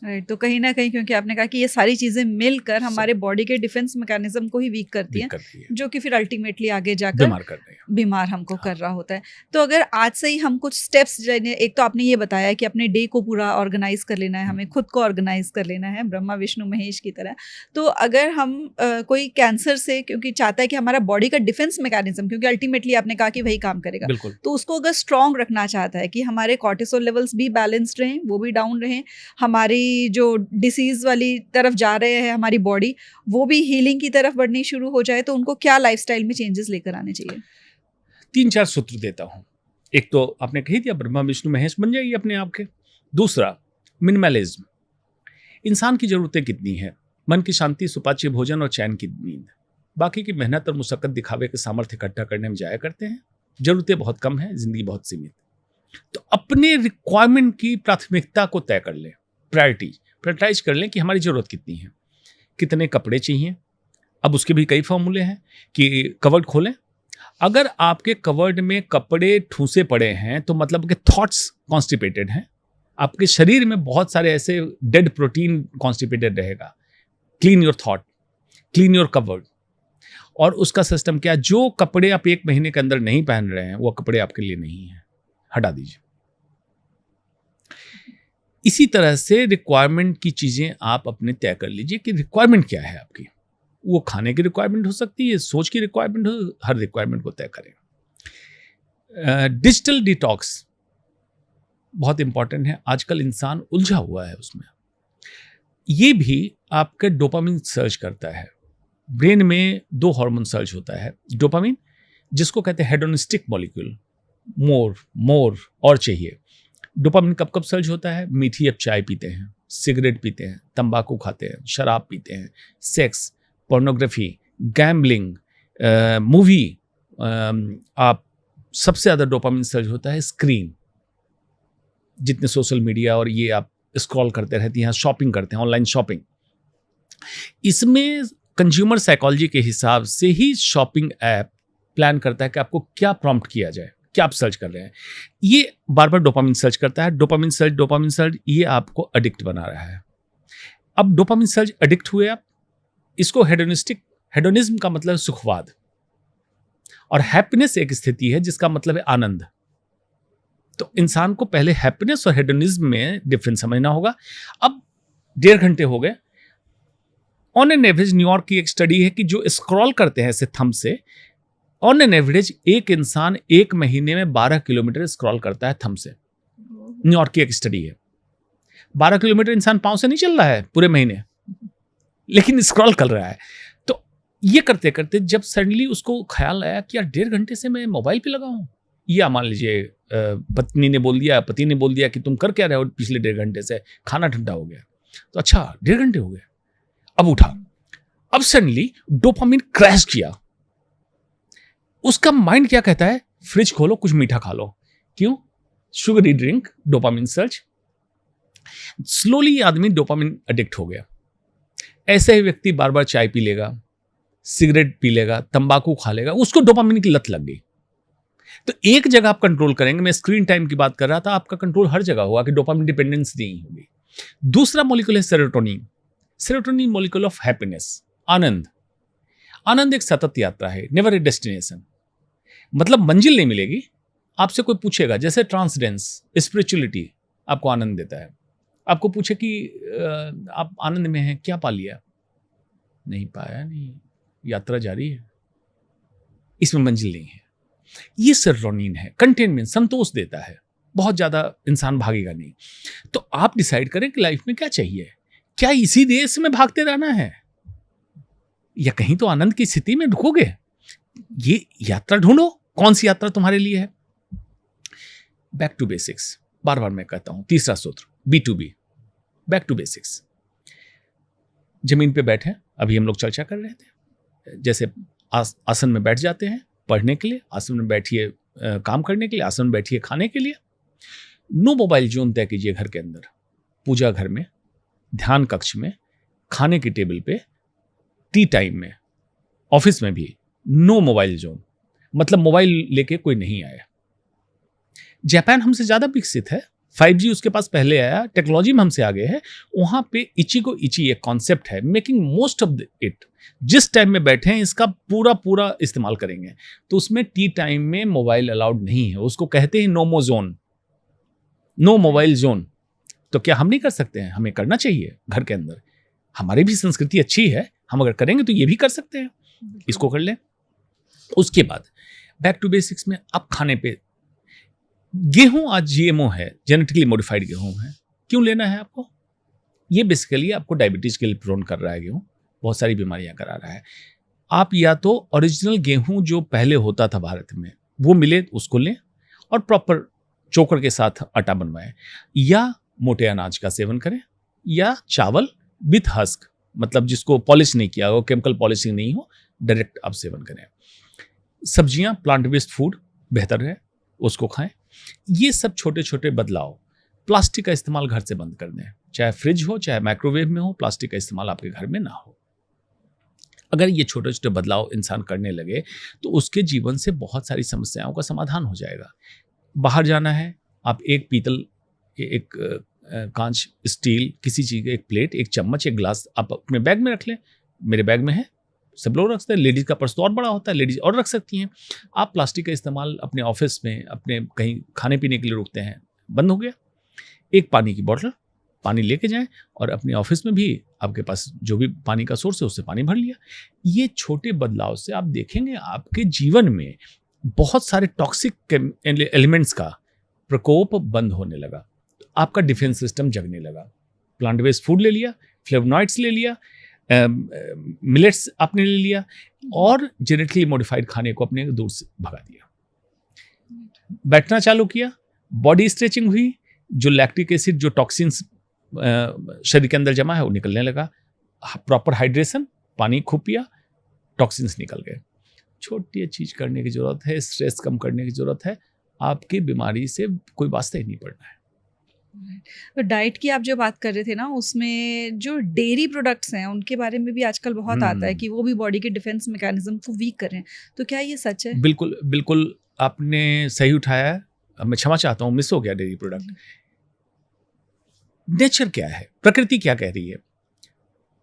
राइट। तो कहीं ना कहीं, क्योंकि आपने कहा कि ये सारी चीजें मिलकर हमारे बॉडी के डिफेंस मैकेनिज्म को ही वीक करती हैं, जो कि फिर अल्टीमेटली आगे जाकर बीमार हमको कर रहा होता है। तो अगर आज से ही हम कुछ स्टेप्स, एक तो आपने ये बताया कि अपने डे को पूरा ऑर्गेनाइज कर लेना है, हमें खुद को ऑर्गेनाइज कर लेना है ब्रह्मा विष्णु महेश की तरह। तो अगर हम कोई कैंसर से, क्योंकि चाहता है कि हमारा बॉडी का डिफेंस मैकेनिज्म, क्योंकि अल्टीमेटली आपने कहा कि वही काम करेगा, तो उसको अगर स्ट्रॉन्ग रखना चाहता है कि हमारे कॉर्टिसोल लेवल्स भी बैलेंस्ड रहें, वो भी डाउन रहें, हमारी कि जो डिसीज़ वाली तरफ जा रहे हैं हमारी बॉडी, वो भी हीलिंग की तरफ बढ़नी शुरू हो जाए, तो उनको क्या लाइफस्टाइल में चेंजेस लेकर आने चाहिए? 3-4 सूत्र देता हूँ। एक तो आपने कही दिया, ब्रह्मा विष्णु महेश बन जाइए अपने आप के। दूसरा, मिनिमलिज्म। इंसान की ज़रूरतें कितनी हैं? मन की शांति, सुपाच्य भोजन और चैन की नींद। बाकी की मेहनत और मुशक्कत दिखावे के सामर्थ्य इकट्ठा करने में जाया करते हैं। ज़रूरतें बहुत कम हैं, ज़िंदगी बहुत सीमित। तो अपने रिक्वायरमेंट की प्राथमिकता को तय कर लें, प्रायोरिटाइज कर लें कि हमारी ज़रूरत कितनी है। कितने कपड़े चाहिए? अब उसके भी कई फॉर्मूले हैं कि कवर्ड खोलें। अगर आपके कवर्ड में कपड़े ठूसे पड़े हैं तो मतलब कि थॉट्स कॉन्स्टिपेटेड हैं, आपके शरीर में बहुत सारे ऐसे डेड प्रोटीन कॉन्स्टिपेटेड रहेगा। Clean your thought, clean your covered. और उसका सिस्टम क्या? जो कपड़े आप 1 महीने के अंदर नहीं पहन रहे हैं वो कपड़े आपके लिए नहीं हैं, हटा दीजिए। इसी तरह से रिक्वायरमेंट की चीजें आप अपने तय कर लीजिए कि रिक्वायरमेंट क्या है आपकी। वो खाने की रिक्वायरमेंट हो सकती है, सोच की रिक्वायरमेंट हो, हर रिक्वायरमेंट को तय करें। डिजिटल डिटॉक्स बहुत इंपॉर्टेंट है। आजकल इंसान उलझा हुआ है उसमें। ये भी आपके डोपामिन सर्च करता है। ब्रेन में 2 हार्मोन सर्च होता है। डोपामिन, जिसको कहते हैं हेडोनिस्टिक मॉलिक्यूल, मोर और चाहिए। डोपामिन कब कब सर्च होता है? मीठी अब चाय पीते हैं, सिगरेट पीते हैं, तंबाकू खाते हैं, शराब पीते हैं, सेक्स, पोर्नोग्राफी, गैम्बलिंग, मूवी। आप सबसे ज़्यादा डोपामिन सर्च होता है स्क्रीन। जितने सोशल मीडिया और ये आप स्क्रॉल करते रहती हैं, शॉपिंग करते हैं, ऑनलाइन शॉपिंग। इसमें कंज्यूमर साइकोलॉजी के हिसाब से ही शॉपिंग ऐप प्लान करता है कि आपको क्या प्रॉम्प्ट किया जाए, क्या आप सर्च कर रहे हैं। ये बार बार डोपामिन सर्च करता है। डोपामिन सर्च ये आपको एडिक्ट बना रहा है। अब डोपामिन सर्च एडिक्ट हुए आप, इसको हेडोनिज्म का मतलब सुखवाद, और हैप्पीनेस एक स्थिति है जिसका मतलब है आनंद। तो इंसान को पहले हैप्पीनेस और हेडोनिज्म में डिफरेंस समझना होगा। अब 1.5 घंटे हो गए। ऑन एन एवरेज, न्यूयॉर्क की एक स्टडी है कि जो स्क्रॉल करते हैं ऐसे थंब से, ऑन एन एवरेज एक इंसान 1 महीने में 12 किलोमीटर स्क्रॉल करता है थंब से। न्यूयॉर्क की एक स्टडी है। 12 किलोमीटर इंसान पांव से नहीं चल रहा है पूरे महीने, लेकिन स्क्रॉल कर रहा है। तो ये करते करते जब सडनली उसको ख्याल आया कि यार 1.5 घंटे से मैं मोबाइल पे लगा हूं, या मान लीजिए पत्नी ने बोल दिया, पति ने बोल दिया कि तुम कर क्या रहे हो पिछले 1.5 घंटे से, खाना ठंडा हो गया। तो अच्छा 1.5 घंटे हो गए। अब उठा, अब सडनली डोपामिन क्रैश किया। उसका माइंड क्या कहता है? फ्रिज खोलो, कुछ मीठा खा लो। क्यों? Sugary drink, dopamine search. Slowly आदमी डोपामिन एडिक्ट हो गया। ऐसे ही व्यक्ति बार बार चाय पी लेगा, सिगरेट पी लेगा, तंबाकू खा लेगा, उसको डोपामिन की लत लग गई। तो एक जगह आप कंट्रोल करेंगे, मैं स्क्रीन टाइम की बात कर रहा था, आपका कंट्रोल हर जगह होगा कि डोपामिन डिपेंडेंस नहीं होगी। दूसरा मॉलिक्यूल है serotonin. Serotonin molecule of happiness, आनंद। आनंद एक सतत यात्रा है, नेवर ए डेस्टिनेशन। मतलब मंजिल नहीं मिलेगी। आपसे कोई पूछेगा, जैसे ट्रांसडेंस, स्पिरिचुअलिटी आपको आनंद देता है। आपको पूछे कि आप आनंद में हैं, क्या पा लिया? नहीं पाया, नहीं, यात्रा जारी है, इसमें मंजिल नहीं है। ये सेरोटोनिन है, कंटेनमेंट, संतोष देता है। बहुत ज्यादा इंसान भागेगा नहीं। तो आप डिसाइड करें कि लाइफ में क्या चाहिए। क्या इसी रेस में भागते रहना है, या कहीं तो आनंद की स्थिति में रुकोगे? ये यात्रा ढूंढो, कौन सी यात्रा तुम्हारे लिए है। बैक टू बेसिक्स, बार बार मैं कहता हूं, तीसरा सूत्र B2B, बैक टू बेसिक्स। जमीन पे बैठे, अभी हम लोग चर्चा कर रहे थे, जैसे आसन में बैठ जाते हैं पढ़ने के लिए, आसन में बैठिए काम करने के लिए, आसन में बैठिए खाने के लिए। नो मोबाइल जोन तय कीजिए घर के अंदर, पूजा घर में, ध्यान कक्ष में, खाने की टेबल पे, टी टाइम में, ऑफिस में भी नो मोबाइल जोन। मतलब मोबाइल लेके कोई नहीं आया। जापान हमसे ज्यादा विकसित है, 5G उसके पास पहले आया, टेक्नोलॉजी में हमसे आगे है। वहां पे इचिगो इची एक कॉन्सेप्ट है, मेकिंग मोस्ट ऑफ इट। जिस टाइम में बैठे हैं इसका पूरा इस्तेमाल करेंगे। तो उसमें टी टाइम में मोबाइल अलाउड नहीं है, उसको कहते हैं नोमो जोन, नो मोबाइल जोन। तो क्या हम नहीं कर सकते हैं? हमें करना चाहिए घर के अंदर। हमारी भी संस्कृति अच्छी है, हम अगर करेंगे तो ये भी कर सकते हैं, इसको कर लें। उसके बाद बैक टू बेसिक्स में अब खाने पे, गेहूं आज GMO है, जेनेटिकली मॉडिफाइड गेहूं है। क्यों लेना है आपको? ये बेसिकली आपको डायबिटीज के लिए प्रोन कर रहा है गेहूँ, बहुत सारी बीमारियां करा रहा है। आप या तो ओरिजिनल गेहूं जो पहले होता था भारत में वो मिले उसको लें और प्रॉपर चोकर के साथ आटा बनवाएं, या मोटे अनाज का सेवन करें, या चावल विथ हस्क, मतलब जिसको पॉलिश नहीं किया हो, केमिकल पॉलिशिंग नहीं हो, डायरेक्ट आप सेवन करें। सब्जियां, प्लांट बेस्ड फूड बेहतर है, उसको खाएं। ये सब छोटे छोटे बदलाव। प्लास्टिक का इस्तेमाल घर से बंद कर दें, चाहे फ्रिज हो चाहे माइक्रोवेव में हो, प्लास्टिक का इस्तेमाल आपके घर में ना हो। अगर ये छोटे छोटे बदलाव इंसान करने लगे तो उसके जीवन से बहुत सारी समस्याओं का समाधान हो जाएगा। बाहर जाना है, आप एक पीतल, एक कांच, स्टील, किसी चीज़ का एक प्लेट, एक चम्मच, एक ग्लास आप अपने बैग में रख लें। मेरे बैग में है, सब लोग रखते हैं। लेडीज़ का पर्स तो और बड़ा होता है, लेडीज़ और रख सकती हैं। आप प्लास्टिक का इस्तेमाल अपने ऑफिस में, अपने कहीं खाने पीने के लिए रुकते हैं, बंद हो गया। एक पानी की बोतल, पानी लेके जाएं और अपने ऑफिस में भी आपके पास जो भी पानी का सोर्स है उससे पानी भर लिया। ये छोटे बदलाव से आप देखेंगे आपके जीवन में बहुत सारे टॉक्सिक एलिमेंट्स का प्रकोप बंद होने लगा। आपका डिफेंस सिस्टम जगने लगा। प्लांट बेस्ड फूड ले लिया, फ्लेवोनॉइड्स ले लिया, मिलेट्स आपने ले लिया, और जेनेटिकली मॉडिफाइड खाने को अपने दूर से भगा दिया। बैठना चालू किया, बॉडी स्ट्रेचिंग हुई, जो लैक्टिक एसिड, जो टॉक्सिन्स शरीर के अंदर जमा है वो निकलने लगा। प्रॉपर हाइड्रेशन, पानी खूब पिया, टॉक्सिन्स निकल गए। छोटी चीज करने की जरूरत है, स्ट्रेस कम करने की जरूरत है, आपकी बीमारी से कोई वास्ता ही नहीं पड़ना है। तो डाइट की आप जो बात कर रहे थे ना, उसमें जो डेयरी प्रोडक्ट्स हैं उनके बारे में भी आजकल बहुत आता है कि वो भी बॉडी के डिफेंस मैकेनिज्म को वीक कर रहे हैं, तो क्या ये सच है? बिल्कुल बिल्कुल, आपने सही उठाया। मैं क्षमा चाहता हूँ, मिस हो गया डेयरी प्रोडक्ट। नेचर क्या है, प्रकृति क्या कह रही है?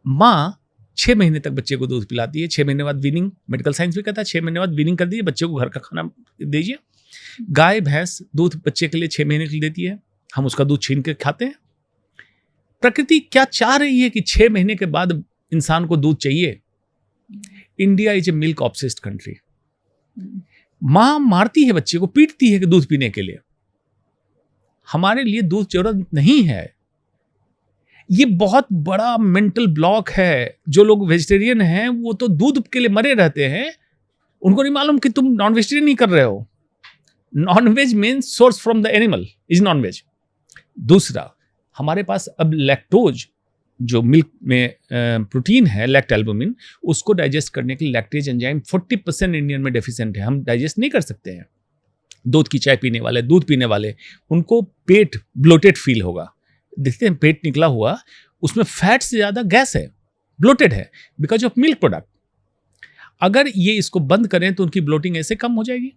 माँ 6 महीने तक बच्चे को दूध पिलाती है, 6 महीने बाद वीनिंग, मेडिकल साइंस भी कहता है 6 महीने बाद वीनिंग कर दीजिए, बच्चे को घर का खाना दीजिए। गाय भैंस दूध बच्चे के लिए 6 महीने के लिए देती है, हम उसका दूध छीन के खाते हैं। प्रकृति क्या चाह रही है कि 6 महीने के बाद इंसान को दूध चाहिए? India is a milk obsessed country. माँ मारती है बच्चे को, पीटती है कि दूध पीने के लिए। हमारे लिए दूध जरूरत नहीं है। ये बहुत बड़ा मेंटल ब्लॉक है। जो लोग वेजिटेरियन हैं वो तो दूध के लिए मरे रहते हैं, उनको नहीं मालूम कि तुम नॉन वेजिटेरियन नहीं कर रहे हो। Non veg means source from the animal is non veg. दूसरा, हमारे पास अब लैक्टोज, जो मिल्क में प्रोटीन है, लैक्ट एल्बुमिन, उसको डाइजेस्ट करने के लिए लैक्टेज एंजाइम 40% इंडियन में डेफिशिएंट है, हम डाइजेस्ट नहीं कर सकते हैं। दूध की चाय पीने वाले, दूध पीने वाले, उनको पेट ब्लोटेड फील होगा। देखते हैं पेट निकला हुआ, उसमें फैट से ज़्यादा गैस है, ब्लोटेड है, बिकॉज ऑफ मिल्क प्रोडक्ट। अगर ये इसको बंद करें तो उनकी ब्लोटिंग ऐसे कम हो जाएगी,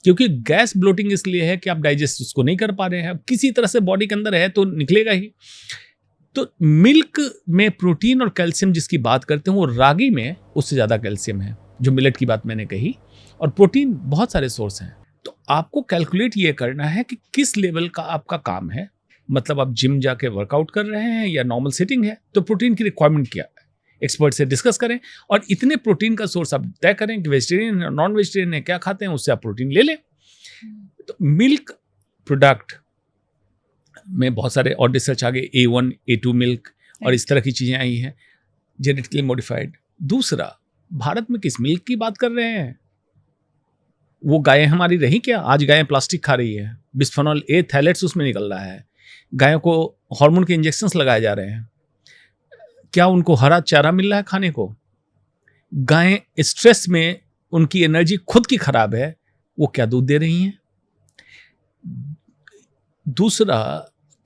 क्योंकि गैस ब्लोटिंग इसलिए है कि आप डाइजेस्ट उसको नहीं कर पा रहे हैं, किसी तरह से बॉडी के अंदर है तो निकलेगा ही। तो मिल्क में प्रोटीन और कैल्शियम जिसकी बात करते हैं वो रागी में उससे ज़्यादा कैल्शियम है, जो मिलेट की बात मैंने कही, और प्रोटीन बहुत सारे सोर्स हैं। तो आपको कैलकुलेट ये करना है कि किस लेवल का आपका काम है, मतलब आप जिम जाके वर्कआउट कर रहे हैं या नॉर्मल सिटिंग है, तो प्रोटीन की रिक्वायरमेंट क्या है, एक्सपर्ट से डिस्कस करें, और इतने प्रोटीन का सोर्स आप तय करें कि वेजिटेरियन है, नॉन वेजिटेरियन है, क्या खाते हैं, उससे आप प्रोटीन ले लें। तो मिल्क प्रोडक्ट में बहुत सारे और रिसर्च आ गए, A1, A2 मिल्क और इस तरह की चीज़ें आई हैं, जेनेटिकली मॉडिफाइड। दूसरा, भारत में किस मिल्क की बात कर रहे हैं? वो गायें हमारी रही क्या? आज गायें प्लास्टिक खा रही है, बिस्फेनॉल A थैलेट्स उसमें निकल रहा है, गायों को हार्मोन के इंजेक्शंस लगाए जा रहे हैं। क्या उनको हरा चारा मिल रहा है खाने को? गायें स्ट्रेस में, उनकी एनर्जी खुद की खराब है, वो क्या दूध दे रही हैं? दूसरा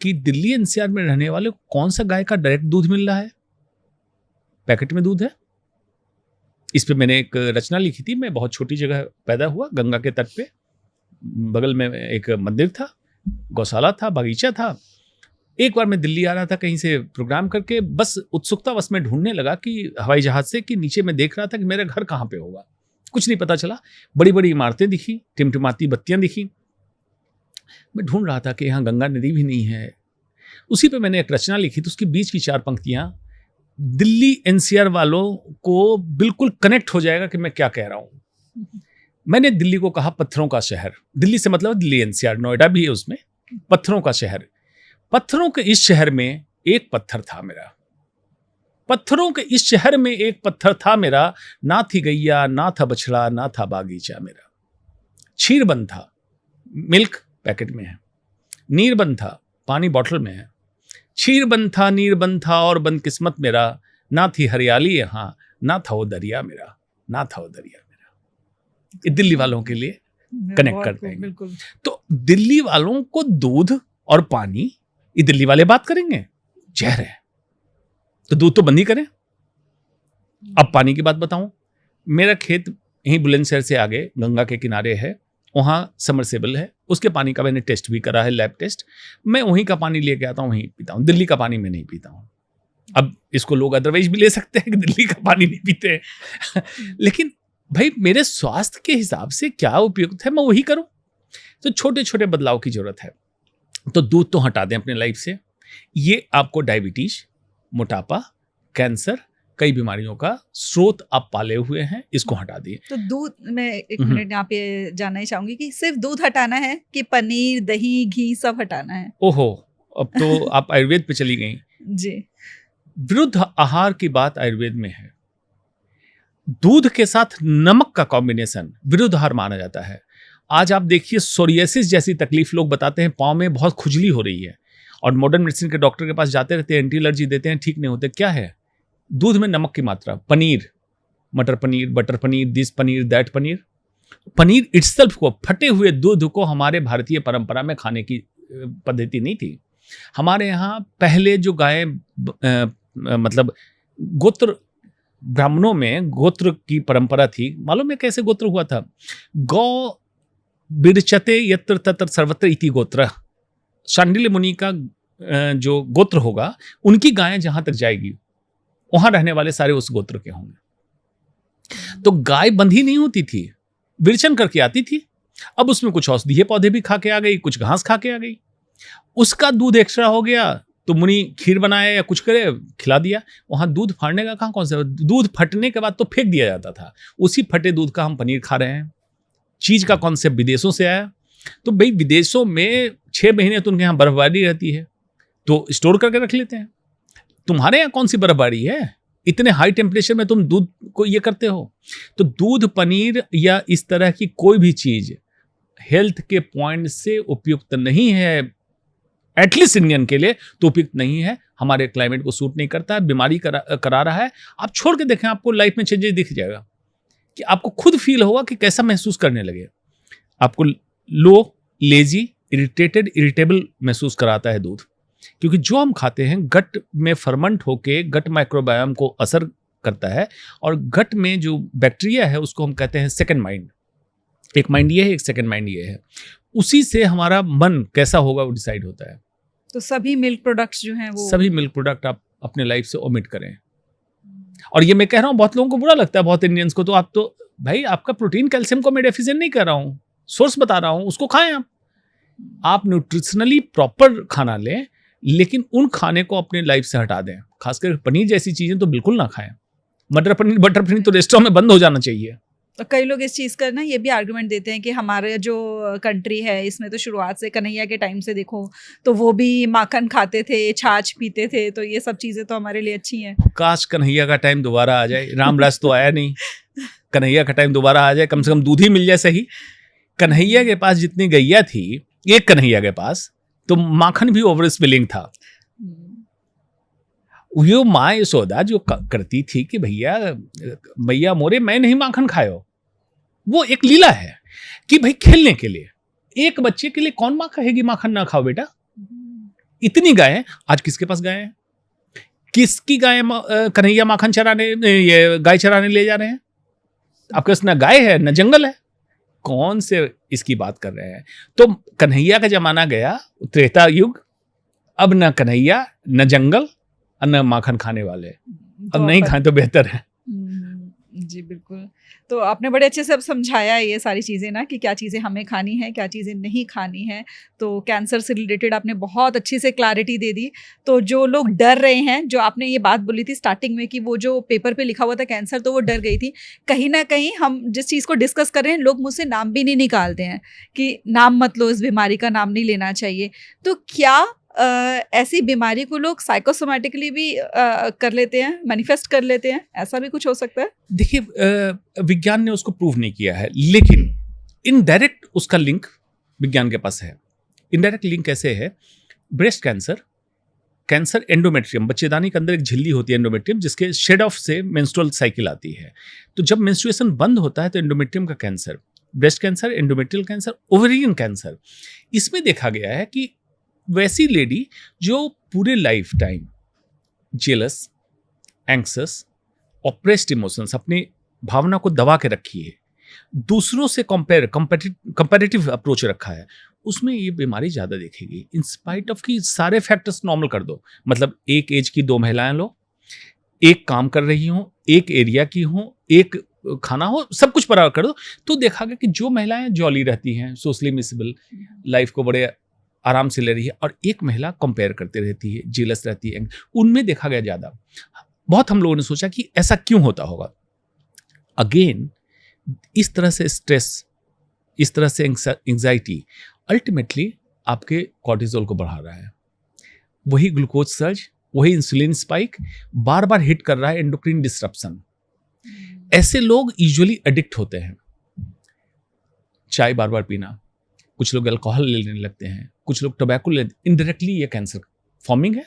कि दिल्ली एनसीआर में रहने वाले को कौन सा गाय का डायरेक्ट दूध मिल रहा है? पैकेट में दूध है। इस पे मैंने एक रचना लिखी थी। मैं बहुत छोटी जगह पैदा हुआ, गंगा के तट पे, बगल में एक मंदिर था, गौशाला था, बागीचा था। एक बार मैं दिल्ली आ रहा था कहीं से प्रोग्राम करके, बस उत्सुकता में ढूंढने लगा कि हवाई जहाज से, कि नीचे मैं देख रहा था कि मेरा घर कहाँ पे होगा, कुछ नहीं पता चला। बड़ी बड़ी इमारतें दिखी, टिमटिमाती बत्तियां दिखी, मैं ढूंढ रहा था कि यहाँ गंगा नदी भी नहीं है। उसी पे मैंने एक रचना लिखी थी, उसकी बीच की 4 पंक्तियां दिल्ली एनसीआर वालों को बिल्कुल कनेक्ट हो जाएगा कि मैं क्या कह रहा हूं। मैंने दिल्ली को कहा पत्थरों का शहर। दिल्ली से मतलब दिल्ली एनसीआर, नोएडा भी है उसमें, पत्थरों का शहर। पत्थरों के इस शहर में एक पत्थर था मेरा, पत्थरों के इस शहर में एक पत्थर था मेरा, ना थी गैया ना था बछड़ा ना था बागीचा मेरा। क्षीर बंद था, मिल्क पैकेट में है, नीर बंद था, पानी बॉटल में है। क्षीर बंद था, नीर बंद था और बंद किस्मत मेरा, ना थी हरियाली यहाँ ना था वो दरिया मेरा, ना था वो दरिया मेरा। ये दिल्ली वालों के लिए कनेक्ट करते हैं। बिल्कुल। तो दिल्ली वालों को दूध और पानी, ये दिल्ली वाले बात करेंगे, जहर है, तो दूध तो बंद ही करें। अब पानी की बात बताऊं, मेरा खेत यहीं बुलंदशहर से आगे गंगा के किनारे है, वहाँ समरसेबल है, उसके पानी का मैंने टेस्ट भी करा है, लैब टेस्ट। मैं वहीं का पानी लेके आता हूँ, वहीं पीता हूँ, दिल्ली का पानी मैं नहीं पीता हूँ। अब इसको लोग अदरवाइज भी ले सकते हैं कि दिल्ली का पानी नहीं पीते हैं लेकिन भाई मेरे स्वास्थ्य के हिसाब से क्या उपयुक्त है मैं वही करूँ। तो छोटे छोटे बदलाव की जरूरत है। तो दूध तो हटा दें अपने लाइफ से, ये आपको डायबिटीज, मोटापा, कैंसर, कई बीमारियों का स्रोत आप पाले हुए हैं, इसको हटा दिए। तो दूध, मैं एक मिनट यहाँ पे जानना ही चाहूंगी कि सिर्फ दूध हटाना है कि पनीर, दही, घी सब हटाना है? ओहो, अब तो आप आयुर्वेद पे चली गई जी। विरुद्ध आहार की बात आयुर्वेद में है। दूध के साथ नमक का कॉम्बिनेशन विरुद्ध आहार माना जाता है। आज आप देखिए सोरियासिस जैसी तकलीफ लोग बताते हैं, पाँव में बहुत खुजली हो रही है और मॉडर्न मेडिसिन के डॉक्टर के पास जाते रहते हैं, एंटी एलर्जी देते हैं, ठीक नहीं होते। क्या है? दूध में नमक की मात्रा। पनीर, मटर paneer, butter paneer, this paneer, that paneer. Paneer itself को, फटे हुए दूध को हमारे भारतीय परंपरा में खाने की पद्धति नहीं थी। हमारे यहाँ पहले जो गाय मतलब गोत्र, ब्राह्मणों में गोत्र की परंपरा थी। मालूम है कैसे गोत्र हुआ था? गौ बिरचते यत्र तत्र सर्वत्र इति गोत्र। शांडिल्य मुनि का जो गोत्र होगा, उनकी गायें जहां तक जाएगी वहां रहने वाले सारे उस गोत्र के होंगे। तो गाय बंधी नहीं होती थी, विरचन करके आती थी। अब उसमें कुछ औषधीय पौधे भी खा के आ गई, कुछ घास खा के आ गई, उसका दूध एक्स्ट्रा हो गया तो मुनि खीर बनाए या कुछ करे, खिला दिया। वहां दूध फाड़ने का कहाँ, कौन सा दूध फटने के बाद तो फेंक दिया जाता था, उसी फटे दूध का हम पनीर खा रहे हैं। चीज का कॉन्सेप्ट विदेशों से आया। तो भाई विदेशों में 6 महीने तो उनके यहाँ बर्फबारी रहती है, तो स्टोर करके रख लेते हैं। तुम्हारे यहाँ कौन सी बर्फबारी है? इतने हाई टेम्परेचर में तुम दूध को ये करते हो। तो दूध, पनीर या इस तरह की कोई भी चीज हेल्थ के पॉइंट से उपयुक्त नहीं है, एटलीस्ट इंडियन के लिए तो उपयुक्त नहीं है। हमारे क्लाइमेट को सूट नहीं करता है, बीमारी करा रहा है। आप छोड़ के देखें, आपको लाइफ में चेंजेस दिख जाएगा कि आपको खुद फील होगा कि कैसा महसूस करने लगे। आपको लो, लेजी, इरिटेटेड, इरिटेबल महसूस कराता है दूध, क्योंकि जो हम खाते हैं गट में फर्मेंट होके गट माइक्रोबायोम को असर करता है, और गट में जो बैक्टीरिया है उसको हम कहते हैं सेकंड माइंड। एक माइंड ये है, एक सेकंड माइंड ये है। उसी से हमारा मन कैसा होगा वो डिसाइड होता है। तो सभी मिल्क प्रोडक्ट्स जो हैं वो, सभी मिल्क प्रोडक्ट आप अपने लाइफ से ओमिट करें। और ये मैं कह रहा हूँ, बहुत लोगों को बुरा लगता है, बहुत इंडियंस को। तो आप तो भाई, आपका प्रोटीन कैल्शियम को मैं डेफिशिएंट नहीं कर रहा हूँ, सोर्स बता रहा हूँ, उसको खाएं। आप न्यूट्रिशनली प्रॉपर खाना लें, लेकिन उन खाने को अपने लाइफ से हटा दें। खासकर पनीर जैसी चीजें तो बिल्कुल ना खाएं। मटर पनीर, बटर पनीर तो रेस्टोरेंट में बंद हो जाना चाहिए। तो कई लोग इस चीज़ का ना ये भी आर्गुमेंट देते हैं कि हमारे जो कंट्री है इसमें तो शुरुआत से, कन्हैया के टाइम से देखो तो वो भी माखन खाते थे, छाछ पीते थे, तो ये सब चीज़ें तो हमारे लिए अच्छी हैं। काश कन्हैया का टाइम दोबारा आ जाए। रामराज तो आया नहीं, कन्हैया का टाइम दोबारा आ जाए, कम से कम दूध ही मिल जाए सही। कन्हैया के पास जितनी गैया थी, एक कन्हैया के पास, तो माखन भी ओवर स्पिलिंग था। यो माँ यशोदा जो करती थी कि भैया मैया मोरे मैं नहीं माखन खायो, वो एक लीला है कि भाई खेलने के लिए, एक बच्चे के लिए कौन माँ कहेगी माखन ना खाओ बेटा। इतनी गायें, आज किसके पास गायें हैं? किसकी गाय कन्हैया माखन चराने, ये गाय चराने ले जा रहे हैं? आपके पास ना गाय है ना जंगल है, कौन से इसकी बात कर रहे हैं? तो कन्हैया का जमाना गया, त्रेता युग। अब न कन्हैया, न जंगल, न माखन खाने वाले। अब नहीं खाएं तो बेहतर है। जी बिल्कुल। तो आपने बड़े अच्छे से अब समझाया ये सारी चीज़ें ना, कि क्या चीज़ें हमें खानी है, क्या चीज़ें नहीं खानी है। तो कैंसर से रिलेटेड आपने बहुत अच्छी से क्लैरिटी दे दी। तो जो लोग डर रहे हैं, जो आपने ये बात बोली थी स्टार्टिंग में कि वो जो पेपर पे लिखा हुआ था कैंसर, तो वो डर गई थी। कहीं ना कहीं हम जिस चीज़ को डिस्कस कर रहे हैं, लोग मुझसे नाम भी नहीं निकालते हैं कि नाम मत लो, इस बीमारी का नाम नहीं लेना चाहिए। तो क्या ऐसी बीमारी को लोग साइकोसोमैटिकली भी कर लेते हैं, मैनिफेस्ट कर लेते हैं, ऐसा भी कुछ हो सकता है? देखिए, विज्ञान ने उसको प्रूव नहीं किया है, लेकिन इनडायरेक्ट उसका लिंक विज्ञान के पास है। इनडायरेक्ट लिंक कैसे है? ब्रेस्ट कैंसर एंडोमेट्रियम, बच्चेदानी के अंदर एक झिल्ली होती है एंडोमेट्रियम, जिसके शेड ऑफ से मेंस्ट्रुअल साइकिल आती है। तो जब मेंस्ट्रुएशन बंद होता है तो एंडोमेट्रियम का cancer, breast cancer, endometrial cancer, ovarian cancer, इसमें देखा गया है कि वैसी लेडी जो पूरे life time jealous, एंक्सस, oppressed emotions, अपनी भावना को दबा के रखी है, दूसरों से कंपैरेटिव अप्रोच रखा है, उसमें ये बीमारी ज़्यादा देखेगी। इन स्पाइट ऑफ कि सारे फैक्टर्स नॉर्मल कर दो, मतलब एक एज की 2 महिलाएं लो, एक काम कर रही हों, एक एरिया की हों, एक खाना हो, सब कुछ बराबर कर दो, तो देखा गया कि जो महिलाएं जॉली रहती हैं, सोशली मिसेबल, लाइफ को बड़े आराम से ले रही है, और एक महिला कंपेयर करते रहती है, जेलस रहती है, उनमें देखा गया ज़्यादा। बहुत हम लोगों ने सोचा कि ऐसा क्यों होता होगा। अगेन, इस तरह से स्ट्रेस, इस तरह से एंग्जाइटी अल्टीमेटली आपके कॉर्टिसोल को बढ़ा रहा है। वही ग्लूकोज सर्ज, वही इंसुलिन स्पाइक बार बार हिट कर रहा है, एंडोक्राइन डिस्ट्रप्शन। ऐसे लोग यूजुअली एडिक्ट होते हैं। चाय बार बार पीना, कुछ लोग अल्कोहल लेने लगते हैं, कुछ लोग टोबैको लेते, इनडायरेक्टली ये कैंसर फॉर्मिंग है।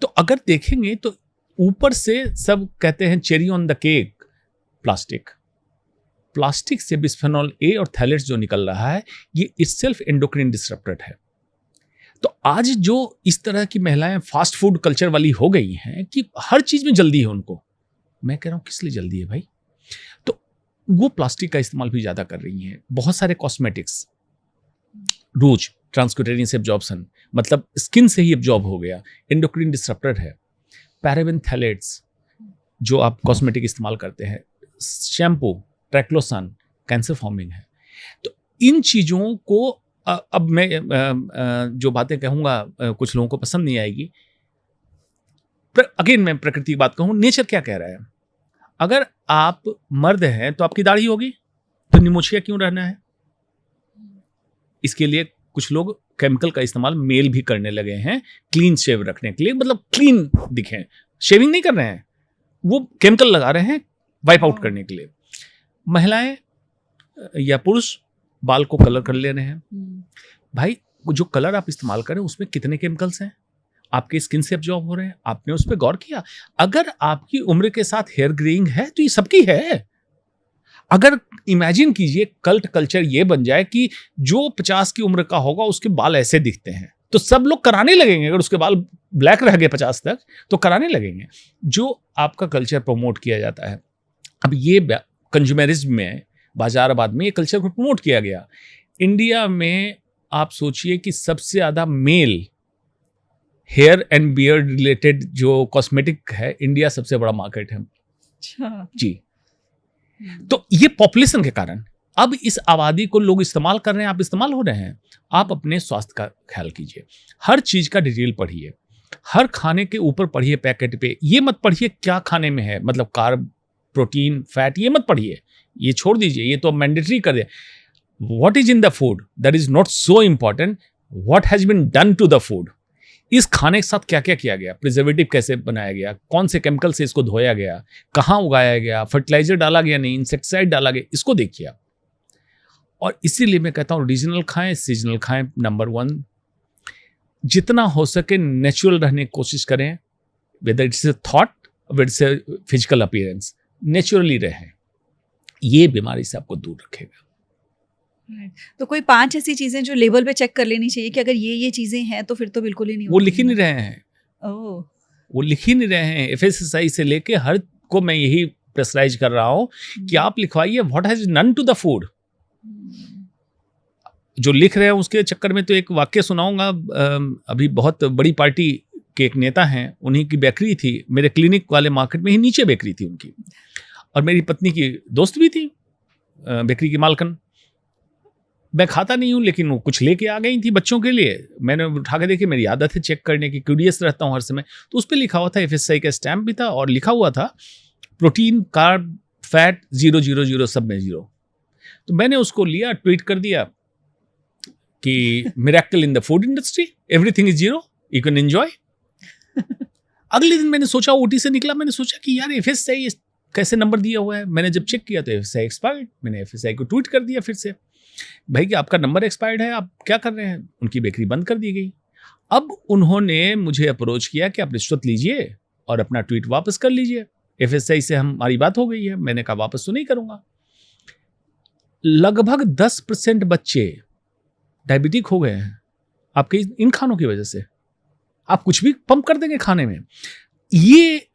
तो अगर देखेंगे तो ऊपर से सब कहते हैं cherry on the cake, plastic से बिस्फेनॉल ए और थैलेट्स जो निकल रहा है, ये इटसेल्फ एंडोक्राइन डिस्रप्टर है। तो आज जो इस तरह की महिलाएं फास्ट फूड कल्चर वाली हो गई हैं कि हर चीज में जल्दी है उनको, मैं कह रहा हूं किस लिए जल्दी है भाई? तो वो प्लास्टिक का इस्तेमाल भी ज्यादा कर रही हैं। बहुत सारे कॉस्मेटिक्स, रूज, ट्रांसक्यूटेनियस एब्जॉर्प्शन, मतलब स्किन से ही एब्जॉर्ब हो गया, एंडोक्राइन डिस्रप्टर है। पैराबेन थैलेट्स जो आप कॉस्मेटिक इस्तेमाल करते हैं, शैम्पू, ट्रैक्लोसान, कैंसर फॉर्मिंग है। तो इन चीज़ों को अब मैं जो बातें कहूँगा कुछ लोगों को पसंद नहीं आएगी। अगेन मैं प्रकृति की बात कहूँ, नेचर क्या कह रहा है? अगर आप मर्द हैं तो आपकी दाढ़ी होगी, तो निमोशिया क्यों रहना है? इसके लिए कुछ लोग केमिकल का इस्तेमाल मेल भी करने लगे हैं, क्लीन शेव रखने के लिए, मतलब क्लीन दिखें। शेविंग नहीं कर रहे हैं, वो केमिकल लगा रहे हैं वाइप आउट करने के लिए। महिलाएं या पुरुष बाल को कलर कर ले रहे हैं। भाई, जो कलर आप इस्तेमाल करें उसमें कितने केमिकल्स हैं, आपके स्किन से एब्जॉर्ब हो रहे हैं, आपने उस पर गौर किया? अगर आपकी उम्र के साथ हेयर ग्रेइंग है तो ये सबकी है। अगर इमेजिन कीजिए कल्ट कल्चर ये बन जाए कि जो 50 की उम्र का होगा उसके बाल ऐसे दिखते हैं, तो सब लोग कराने लगेंगे। अगर उसके बाल ब्लैक रह गए 50 तक तो कराने लगेंगे। जो आपका कल्चर प्रमोट किया जाता है, अब ये कंज्यूमरिज्म में, बाजारबाद में ये कल्चर को प्रमोट किया गया। इंडिया में आप सोचिए कि सबसे ज़्यादा male hair and beard related जो कॉस्मेटिक है, इंडिया सबसे बड़ा मार्केट है। अच्छा जी। तो ये पॉपुलेशन के कारण अब इस आबादी को लोग इस्तेमाल कर रहे हैं, आप इस्तेमाल हो रहे हैं। आप अपने स्वास्थ्य का ख्याल कीजिए, हर चीज का डिटेल पढ़िए, हर खाने के ऊपर पढ़िए पैकेट पे। ये मत पढ़िए क्या खाने में है, मतलब कार्ब, प्रोटीन, फैट, ये मत पढ़िए, ये छोड़ दीजिए, ये तो मैंडेटरी कर दे। What is in the food, that is not so important, what has been done to the food. इस खाने के साथ क्या क्या किया गया, प्रिजर्वेटिव कैसे बनाया गया, कौन से केमिकल से इसको धोया गया, कहाँ उगाया गया, फर्टिलाइजर डाला गया नहीं, इंसेक्टिसाइड डाला गया, इसको देखिए। और इसीलिए मैं कहता हूँ रीजनल खाएं, सीजनल खाएं। नंबर 1, जितना हो सके नेचुरल रहने की कोशिश करें, whether it's a thought, whether it's a physical appearance, naturally रहें। ये बीमारी से आपको दूर रखेगा। तो कोई 5 ऐसी चीजें जो लेबल पे चेक कर लेनी चाहिए कि अगर ये चीजें हैं तो फिर तो बिल्कुल ही नहीं वो लिख ही नहीं रहे हैं। ओह, वो लिख ही नहीं रहे हैं। FSSAI से लेके हर को मैं यही प्रेशराइज कर रहा हूँ कि आप लिखवाइए what has done to the food. जो लिख रहे हैं उसके चक्कर में तो एक वाक्य सुनाऊंगा। अभी बहुत बड़ी पार्टी के एक नेता हैं, उन्हीं की बेकरी थी, मेरे क्लिनिक वाले मार्केट में ही नीचे बेकरी थी उनकी, और मेरी पत्नी की दोस्त भी थी बेकरी की मालकन। मैं खाता नहीं हूँ, लेकिन वो कुछ लेके आ गई थी बच्चों के लिए। मैंने उठा के देखी, मेरी आदत है चेक करने की, क्यूरियस रहता हूँ हर समय। तो उस पर लिखा हुआ था, FSSAI का स्टैम्प भी था, और लिखा हुआ था प्रोटीन, कार्ब, फैट 0, 0, 0, सब में 0। तो मैंने उसको लिया, ट्वीट कर दिया कि miracle in the food industry, everything is zero, you can enjoy. अगले दिन मैंने सोचा, ओटी से निकला, मैंने सोचा कि यार एफएसआई कैसे नंबर दिया हुआ है। मैंने जब चेक किया तो एफएसआई एक्सपायर्ड। मैंने एफएसआई को ट्वीट कर दिया फिर से, भाई कि आपका नंबर एक्सपायर्ड है, आप क्या कर रहे हैं। उनकी बेकरी बंद कर दी गई। अब उन्होंने मुझे अप्रोच किया कि आप रिश्वत लीजिए और अपना ट्वीट वापस कर लीजिए, एफएसआई से हमारी बात हो गई है। मैंने कहा वापस तो नहीं करूंगा। लगभग 10% बच्चे डायबिटिक हो गए हैं आपके इन खानों की वजह से। आप कुछ भी पंप कर देंगे खाने में। ये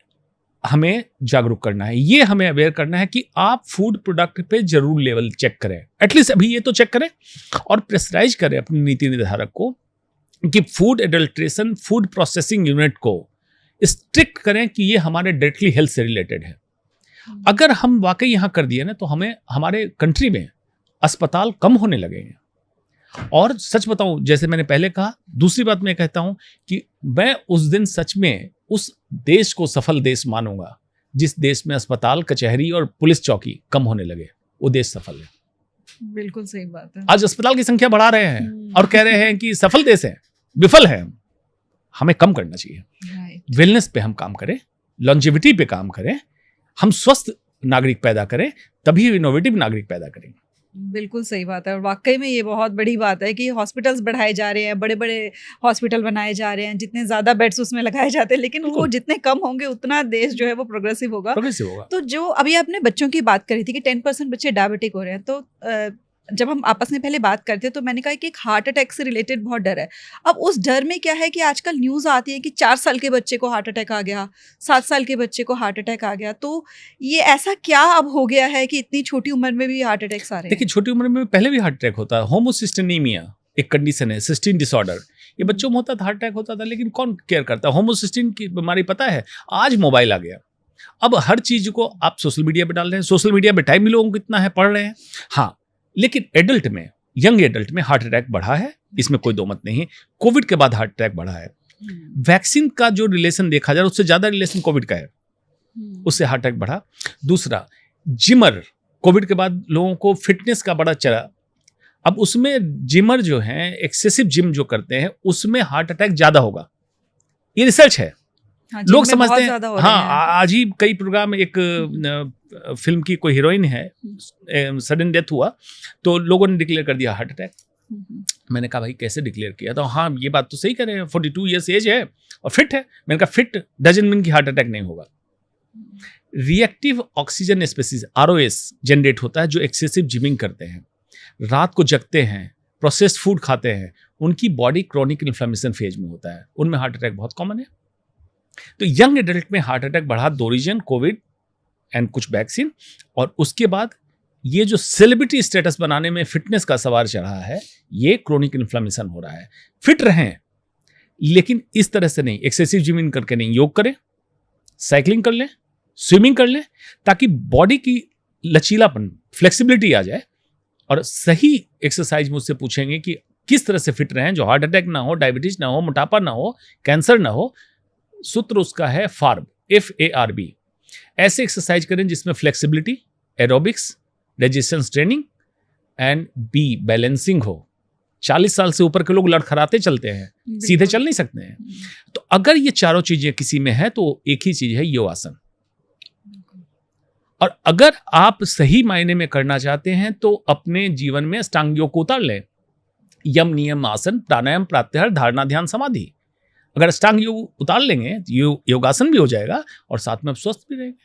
हमें जागरूक करना है, ये हमें अवेयर करना है कि आप फूड प्रोडक्ट पे जरूर लेवल चेक करें, एटलीस्ट अभी ये तो चेक करें और प्रेशराइज करें अपनी नीति निर्धारक को कि food adulteration, food processing unit को स्ट्रिक्ट करें कि ये हमारे डायरेक्टली हेल्थ से रिलेटेड है। अगर हम वाकई यहां कर दिए ना तो हमें हमारे कंट्री में अस्पताल कम होने लगेंगे। और सच बताऊं, जैसे मैंने पहले कहा, दूसरी बात मैं कहता हूं कि मैं उस दिन सच में उस देश को सफल देश मानूंगा जिस देश में अस्पताल, कचहरी और पुलिस चौकी कम होने लगे। वो देश सफल है। बिल्कुल सही बात है। आज अस्पताल की संख्या बढ़ा रहे हैं और कह रहे हैं कि सफल देश है, विफल है। हमें कम करना चाहिए। वेलनेस पे हम काम करें, लॉन्जेविटी पे काम करें, हम स्वस्थ नागरिक पैदा करें, तभी इनोवेटिव नागरिक पैदा करेंगे। बिल्कुल सही बात है। और वाकई में ये बहुत बड़ी बात है कि हॉस्पिटल्स बढ़ाए जा रहे हैं, बड़े बड़े हॉस्पिटल बनाए जा रहे हैं, जितने ज़्यादा बेड्स उसमें लगाए जाते हैं, लेकिन वो जितने कम होंगे उतना देश जो है वो प्रोग्रेसिव होगा। तो जो अभी आपने बच्चों की बात करी थी कि 10% बच्चे डायबिटिक हो रहे हैं, तो जब हम आपस में पहले बात करते तो मैंने कहा कि एक हार्ट अटैक से रिलेटेड बहुत डर है। अब उस डर में क्या है कि आजकल न्यूज़ आती है कि 4 साल के बच्चे को हार्ट अटैक आ गया, 7 साल के बच्चे को हार्ट अटैक आ गया। तो ये ऐसा क्या अब हो गया है कि इतनी छोटी उम्र में भी हार्ट अटैक्स आ रहे हैं? देखिए, छोटी उम्र में पहले भी हार्ट अटैक होता है। होमोसिस्टेनीमिया एक कंडीशन है, सिस्टीन डिसऑर्डर। ये बच्चों में होता था, हार्ट अटैक होता था, लेकिन कौन केयर करता है। होमोसिस्टीन की बीमारी पता है, आज मोबाइल आ गया। अब हर चीज को आप सोशल मीडिया पे डाल रहे हैं। सोशल मीडिया पे टाइम भी लोगों को कितना है, पढ़ रहे हैं। हाँ, लेकिन एडल्ट में, यंग एडल्ट में हार्ट अटैक बढ़ा है, इसमें कोई दो मत नहीं है। कोविड के बाद हार्ट अटैक बढ़ा है। वैक्सीन का जो रिलेशन देखा जाए उससे ज्यादा रिलेशन कोविड का है, उससे हार्ट अटैक बढ़ा। दूसरा, जिमर, कोविड के बाद लोगों को फिटनेस का बड़ा चला। अब उसमें जिमर जो हैं, एक्सेसिव जिम जो करते हैं, उसमें हार्ट अटैक ज्यादा होगा। ये रिसर्च है। हाँ, लोग समझते हैं। हाँ, आज ही कई प्रोग्राम, एक फिल्म की कोई हीरोइन है, सडन डेथ हुआ तो लोगों ने डिक्लेयर कर दिया हार्ट अटैक। मैंने कहा भाई कैसे डिक्लेयर किया? तो हाँ, ये बात तो सही कह रहे हैं, 42 ईयर्स एज है और फिट है। मैंने कहा फिट डजंट मीन कि हार्ट अटैक नहीं होगा। Reactive oxygen species, ROS generate होता है जो एक्सेसिव जिमिंग करते हैं, रात को जगते हैं, प्रोसेस्ड फूड खाते हैं, उनकी बॉडी क्रॉनिक इन्फ्लेमेशन फेज में होता है, उनमें हार्ट अटैक बहुत कॉमन है। तो यंग एडल्ट में हार्ट अटैक बढ़ा, 2 रीजन, कोविड एंड कुछ वैक्सीन। और उसके बाद ये जो सेलिब्रिटी स्टेटस बनाने में फिटनेस का सवार चढ़ा है, ये क्रोनिक इन्फ्लेमेशन हो रहा है। फिट रहें, लेकिन इस तरह से नहीं, एक्सेसिव जिमिंग करके नहीं। योग करें, साइकिलिंग कर लें, स्विमिंग कर लें, ताकि बॉडी की लचीलापन, फ्लेक्सिबिलिटी आ जाए। और सही एक्सरसाइज मुझसे पूछेंगे कि किस तरह से फिट रहें, जो हार्ट अटैक ना हो, डायबिटीज ना हो, मोटापा ना हो, कैंसर ना हो। सूत्र उसका है FARB, FARB। ऐसे एक्सरसाइज करें जिसमें flexibility, aerobics, resistance training and balancing हो। 40 साल से ऊपर के लोग लड़खड़ाते चलते हैं, सीधे चल नहीं सकते हैं। तो अगर ये चारों चीजें किसी में है तो एक ही चीज है, योगासन। और अगर आप सही मायने में करना चाहते हैं तो अपने जीवन में अष्टांग योग को उतार लें। यम, नियम, आसन, प्राणायाम, प्रत्याहार, धारणा, ध्यान, समाधि। अगर अष्टांग योग उतार लेंगे, योगासन भी हो जाएगा और साथ में आप स्वस्थ भी रहेंगे,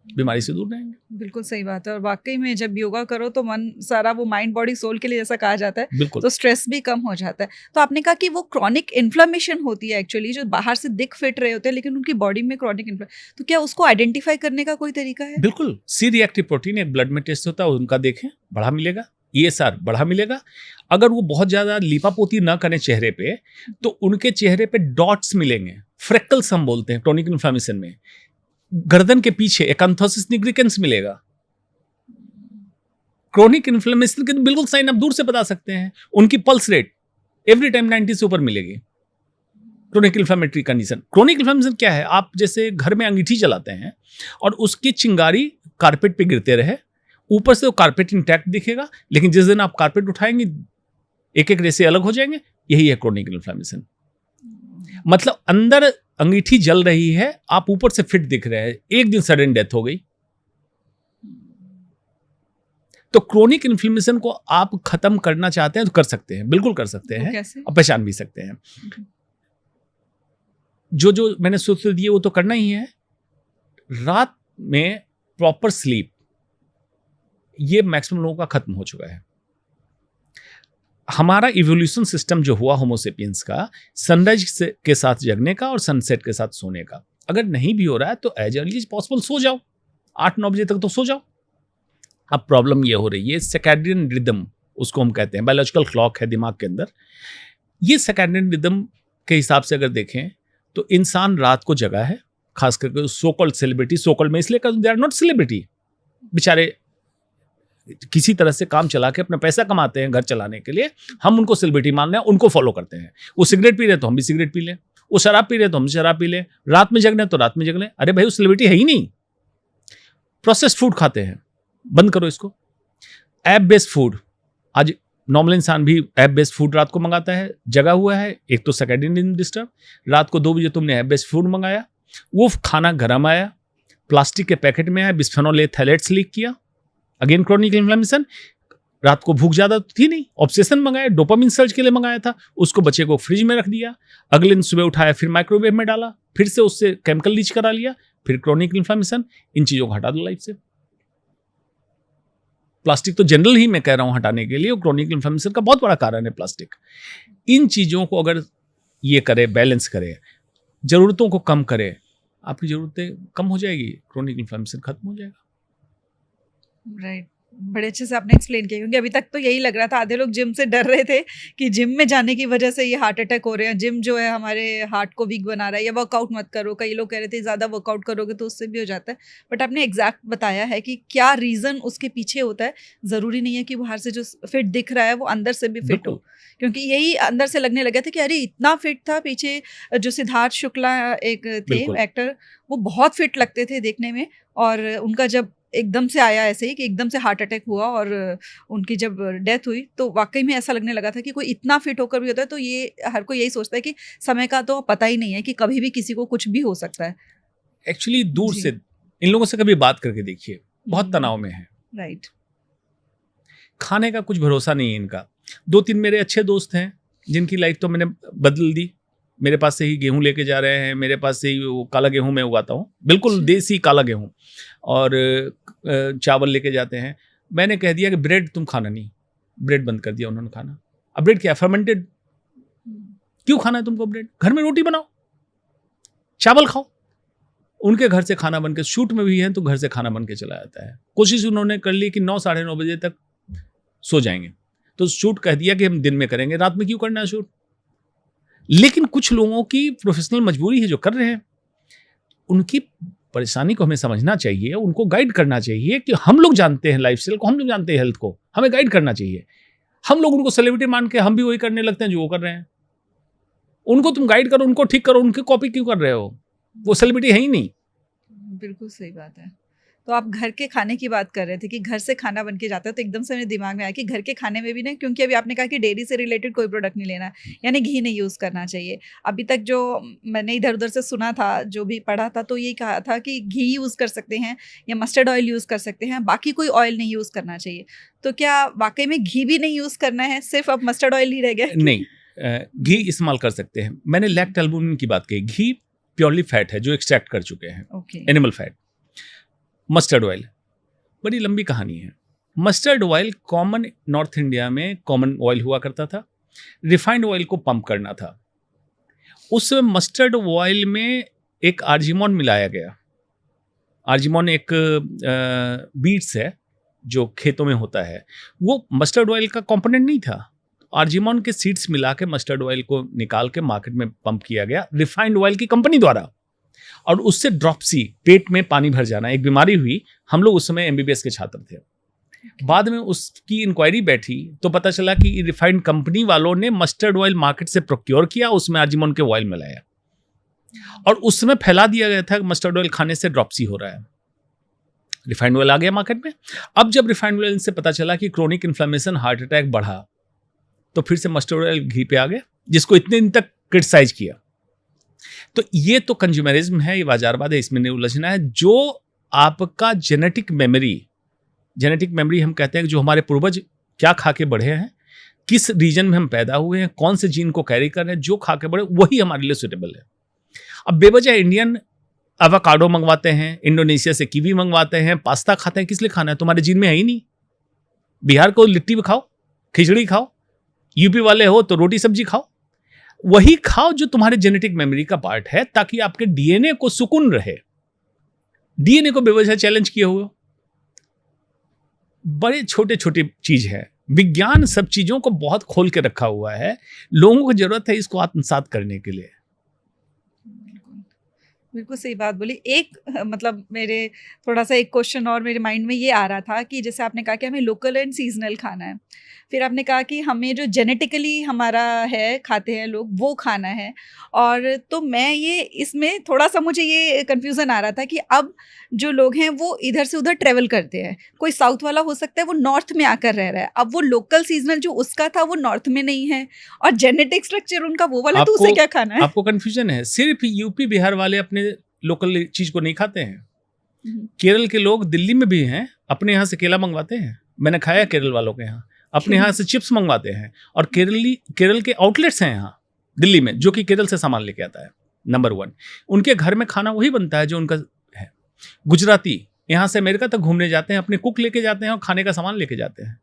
बीमारी से दूर रहेंगे। बिल्कुल सही बात है। और वाकई में जब योगा करो तो मन सारा, वो माइंड बॉडी सोल के लिए जैसा कहा जाता है, तो स्ट्रेस भी कम हो जाता है। तो आपने कहा कि वो क्रॉनिक इन्फ्लेमेशन होती है एक्चुअली, जो बाहर से दिख फिट रहे होते हैं लेकिन उनकी बॉडी में क्रॉनिक इन्फ्लेमेशन, तो क्या उसको आइडेंटिफाई करने का कोई तरीका है? बिल्कुल। सी रिएक्टिव प्रोटीन एक ब्लड में टेस्ट होता है, उनका देखें, बढ़ा मिलेगा। ESR बढ़ा मिलेगा। अगर वो बहुत ज्यादा लिपापोती ना करें चेहरे पे, तो उनके चेहरे पे डॉट्स मिलेंगे, फ्रेकल्स हम बोलते हैं क्रोनिक इन्फ्लेमेशन में। गर्दन के पीछे एकांथोसिस निग्रिकेंस मिलेगा। क्रोनिक इन्फ्लेमेशन के बिल्कुल साइन आप दूर से बता सकते हैं। उनकी पल्स रेट एवरी टाइम 90 से ऊपर मिलेगी। Chronic inflammatory condition. Chronic inflammation क्या है? आप जैसे घर में अंगीठी चलाते हैं और उसकी चिंगारी कारपेट पे गिरते रहे, ऊपर से वो कारपेट इंटैक्ट दिखेगा, लेकिन जिस दिन आप कारपेट उठाएंगे एक एक रेसे अलग हो जाएंगे, यही है क्रोनिक इन्फ्लेमेशन। मतलब अंदर अंगीठी जल रही है, आप ऊपर से फिट दिख रहे हैं, एक दिन सडन डेथ हो गई। तो क्रोनिक इन्फ्लेमेशन को आप खत्म करना चाहते हैं तो कर सकते हैं, बिल्कुल कर सकते हैं, और पहचान भी सकते हैं। जो जो मैंने सूत्र दिए वो तो करना ही है। रात में प्रॉपर स्लीप, ये मैक्सिमम लोगों का खत्म हो चुका है। हमारा इवोल्यूशन सिस्टम जो हुआ होमोसेपियंस का, सनराइज के साथ जगने का और सनसेट के साथ सोने का, अगर नहीं भी हो रहा है तो एज अर्ली एज पॉसिबल सो जाओ, 8-9 बजे तक तो सो जाओ। अब प्रॉब्लम ये हो रही है सर्कैडियन रिदम, उसको हम कहते हैं, बायोलॉजिकल क्लॉक है दिमाग के अंदर। ये सर्कैडियन रिदम के हिसाब से अगर देखें तो इंसान रात को जगा है, खास करके so called celebrity, so called में इसलिए दे आर नॉट सेलिब्रिटी, बेचारे किसी तरह से काम चला के अपना पैसा कमाते हैं घर चलाने के लिए, हम उनको सेलिब्रिटी मान रहे हैं, उनको फॉलो करते हैं। वो सिगरेट पी रहे तो हम भी सिगरेट पी लें, वो शराब पी रहे तो हम शराब पी लें, रात में जग रहे तो रात में जग लें। अरे भाई वो सेलिब्रिटी है ही नहीं। प्रोसेस्ड फूड खाते हैं, बंद करो इसको। ऐप बेस्ड फूड, आज नॉर्मल इंसान भी ऐप बेस्ड फूड रात को मंगाता है, जगा हुआ है। एक तो सर्कैडियन डिस्टर्ब, रात को 2 बजे तुमने ऐप बेस्ड फूड मंगाया, वो खाना गर्म आया, प्लास्टिक के पैकेट में आया, बिस्फेनॉल ए थैलेट्स लीक किया, अगेन क्रोनिक इन्फ्लेमेशन। रात को भूख ज्यादा थी नहीं, ऑब्सेशन मंगाया, डोपामिन सर्च के लिए मंगाया था, उसको बच्चे को फ्रिज में रख दिया, अगले दिन सुबह उठाया, फिर माइक्रोवेव में डाला, फिर से उससे केमिकल लीच करा लिया, फिर क्रोनिक इन्फ्लेमेशन। इन चीजों को हटा दो लाइफ से। प्लास्टिक तो जनरल ही मैं कह रहा हूं हटाने के लिए, क्रोनिक इन्फ्लेमेशन का बहुत बड़ा कारण है प्लास्टिक। इन चीजों को अगर ये करे, बैलेंस करे, जरूरतों को कम करे, आपकी जरूरतें कम हो जाएगी, क्रोनिक इन्फ्लेमेशन खत्म हो जाएगा। राइट, बड़े अच्छे से आपने एक्सप्लेन किया, क्योंकि अभी तक तो यही लग रहा था, आधे लोग जिम से डर रहे थे कि जिम में जाने की वजह से ये हार्ट अटैक हो रहे हैं, जिम जो है हमारे हार्ट को वीक बना रहा है, या वर्कआउट मत करो। कई लोग कह रहे थे ज़्यादा वर्कआउट करोगे तो उससे भी हो जाता है, बट आपने एग्जैक्ट बताया है कि क्या रीज़न उसके पीछे होता है। ज़रूरी नहीं है कि बाहर से जो फिट दिख रहा है वो अंदर से भी फिट हो, क्योंकि यही अंदर से लगने लगा था कि अरे इतना फिट था। पीछे जो सिद्धार्थ शुक्ला एक थे एक्टर, वो बहुत फिट लगते थे देखने में, और उनका जब एकदम से आया ऐसे ही कि एकदम से हार्ट अटैक हुआ और उनकी जब डेथ हुई, तो वाकई में ऐसा लगने लगा था कि कोई इतना फिट होकर भी होता है। तो ये हर कोई यही सोचता है कि समय का तो पता ही नहीं है, कि कभी भी किसी को कुछ भी हो सकता है। एक्चुअली दूर से इन लोगों से कभी बात करके देखिए, बहुत तनाव में है। राइट, खाने का कुछ भरोसा नहीं है इनका। 2-3 मेरे अच्छे दोस्त हैं जिनकी लाइफ तो मैंने बदल दी। मेरे पास से ही गेहूं लेके जा रहे हैं, मेरे पास से ही वो काला गेहूं मैं उगाता हूँ, बिल्कुल देसी काला गेहूं, और चावल लेके जाते हैं। मैंने कह दिया कि ब्रेड तुम खाना नहीं, ब्रेड बंद कर दिया उन्होंने खाना। अब ब्रेड क्या, फर्मेंटेड, क्यों खाना है तुमको ब्रेड? घर में रोटी बनाओ, चावल खाओ। उनके घर से खाना बन के, शूट में भी है तो घर से खाना बन के चला जाता है। कोशिश उन्होंने कर ली कि 9-9:30 बजे तक सो जाएंगे, तो शूट कह दिया कि हम दिन में करेंगे, रात में क्यों करना है शूट। लेकिन कुछ लोगों की प्रोफेशनल मजबूरी है जो कर रहे हैं, उनकी परेशानी को हमें समझना चाहिए, उनको गाइड करना चाहिए कि हम लोग जानते हैं लाइफस्टाइल को, हम लोग जानते हैं हेल्थ को, हमें गाइड करना चाहिए। हम लोग उनको सेलिब्रिटी मान के हम भी वही करने लगते हैं जो वो कर रहे हैं। उनको तुम गाइड करो, उनको ठीक करो, उनकी कॉपी क्यों कर रहे हो? वो सेलिब्रिटी है ही नहीं। बिल्कुल सही बात है। तो आप घर के खाने की बात कर रहे थे कि घर से खाना बन के जाता है, तो एकदम से मेरे दिमाग में आया कि घर के खाने में भी ना, क्योंकि अभी आपने कहा कि डेयरी से रिलेटेड कोई प्रोडक्ट नहीं लेना है, यानी घी नहीं यूज़ करना चाहिए। अभी तक जो मैंने इधर उधर से सुना था, जो भी पढ़ा था, तो ये कहा था कि घी यूज़ कर सकते हैं या मस्टर्ड ऑयल यूज़ कर सकते हैं, बाकी कोई ऑयल नहीं यूज़ करना चाहिए। तो क्या वाकई में घी भी नहीं यूज़ करना है, सिर्फ अब मस्टर्ड ऑयल ही रह गया? नहीं, घी इस्तेमाल कर सकते हैं। मैंने लैक्ट एल्बुमिन की बात कही। घी प्योरली फैट है जो एक्सट्रैक्ट कर चुके हैं, एनिमल फैट। मस्टर्ड ऑयल बड़ी लंबी कहानी है। Mustard oil common north India में कॉमन ऑयल हुआ करता था, रिफाइंड ऑयल को पंप करना था। उस समय मस्टर्ड ऑयल में एक आर्जिमोन मिलाया गया। आर्जिमोन एक बीट्स है जो खेतों में होता है, वो मस्टर्ड ऑयल का कंपोनेंट नहीं था। आर्जिमोन के सीड्स मिला के मस्टर्ड ऑयल को निकाल के मार्केट में पंप किया गया रिफाइंड ऑयल की कंपनी द्वारा, और उससे ड्रॉपसी, पेट में पानी भर जाना, एक बीमारी हुई। हम लोग उस समय एमबीबीएस के छात्र थे। बाद में उसकी इंक्वायरी बैठी तो पता चला कि रिफाइंड कंपनी वालों ने मस्टर्ड ऑयल मार्केट से प्रोक्योर किया, उसमें आर्जिमोन के ऑयल मिलाया, और उस समय फैला दिया गया था कि मस्टर्ड ऑयल खाने से ड्रॉपसी हो रहा है। रिफाइंड ऑयल आ गया मार्केट में। अब जब रिफाइंड ऑयल से पता चला कि क्रोनिक इन्फ्लेमेशन, हार्ट अटैक बढ़ा, तो फिर से मस्टर्ड ऑयल घी पे आ गए, जिसको इतने दिन तक क्रिटिसाइज किया। तो ये तो कंज्यूमरिज्म है, ये बाजारवाद है, इसमें नहीं उलझना है। जो आपका जेनेटिक मेमोरी हम कहते हैं कि जो हमारे पूर्वज क्या खा के बढ़े हैं, किस रीजन में हम पैदा हुए हैं, कौन से जीन को कैरी कर रहे हैं, जो खा के बढ़े वही हमारे लिए सुटेबल है। अब बेवजह इंडियन एवोकाडो मंगवाते हैं, इंडोनेशिया से कीवी मंगवाते हैं, पास्ता खाते हैं, किस लिए खाना है? तुम्हारे जीन में है ही नहीं। बिहार को लिट्टी भी खाओ, खिचड़ी खाओ, यूपी वाले हो तो रोटी सब्जी खाओ, वही खाओ जो तुम्हारे जेनेटिक मेमोरी का पार्ट है, ताकि आपके डीएनए को सुकून रहे। डीएनए को बेवजह चैलेंज किए हुए। बड़े छोटे छोटे चीज है, विज्ञान सब चीजों को बहुत खोल के रखा हुआ है, लोगों को जरूरत है इसको आत्मसात करने के लिए। बिल्कुल सही बात बोली। एक मतलब मेरे थोड़ा सा एक क्वेश्चन और मेरे माइंड में ये आ रहा था कि जैसे आपने कहा कि हमें लोकल एंड सीजनल खाना है, फिर आपने कहा कि हमें जो जेनेटिकली हमारा है, खाते हैं लोग, वो खाना है। और तो मैं ये इसमें थोड़ा सा मुझे ये कन्फ्यूज़न आ रहा था कि अब जो लोग हैं वो इधर से उधर ट्रेवल करते हैं, कोई साउथ वाला हो सकता है वो नॉर्थ में आकर रह रहा है, अब वो लोकल सीजनल जो उसका था वो नॉर्थ में नहीं है, और जेनेटिक स्ट्रक्चर उनका वो वाला, तो उसे क्या खाना है? आपको कन्फ्यूजन है। सिर्फ यूपी बिहार वाले अपने लोकल चीज को नहीं खाते हैं। केरल के लोग दिल्ली में भी हैं, अपने यहाँ से केला मंगवाते हैं। मैंने खाया केरल वालों के यहाँ, अपने यहाँ से चिप्स मंगवाते हैं। और केरल के आउटलेट्स हैं यहाँ दिल्ली में, जो कि केरल से सामान लेके आता है। नंबर 1, उनके घर में खाना वही बनता है जो उनका है। गुजराती यहाँ से अमेरिका तक घूमने जाते हैं, अपने कुक लेके जाते हैं और खाने का सामान लेके जाते हैं।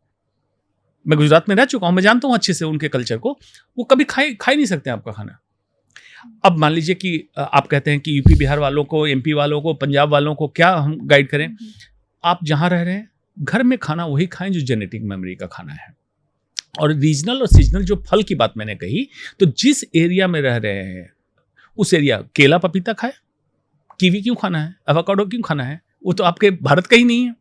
मैं गुजरात में रह चुका हूँ, मैं जानता हूँ अच्छे से उनके कल्चर को। वो कभी खा ही नहीं सकते आपका खाना। अब मान लीजिए कि आप कहते हैं कि यूपी बिहार वालों को, एमपी वालों को, पंजाब वालों को क्या हम गाइड करें? आप जहां रह रहे हैं घर में खाना वही खाएं जो जेनेटिक मेमोरी का खाना है। और रीजनल और सीजनल जो फल की बात मैंने कही, तो जिस एरिया में रह रहे हैं उस एरिया, केला पपीता खाए, कीवी क्यों खाना है, एवोकाडो क्यों खाना है? वो तो आपके भारत का ही नहीं है।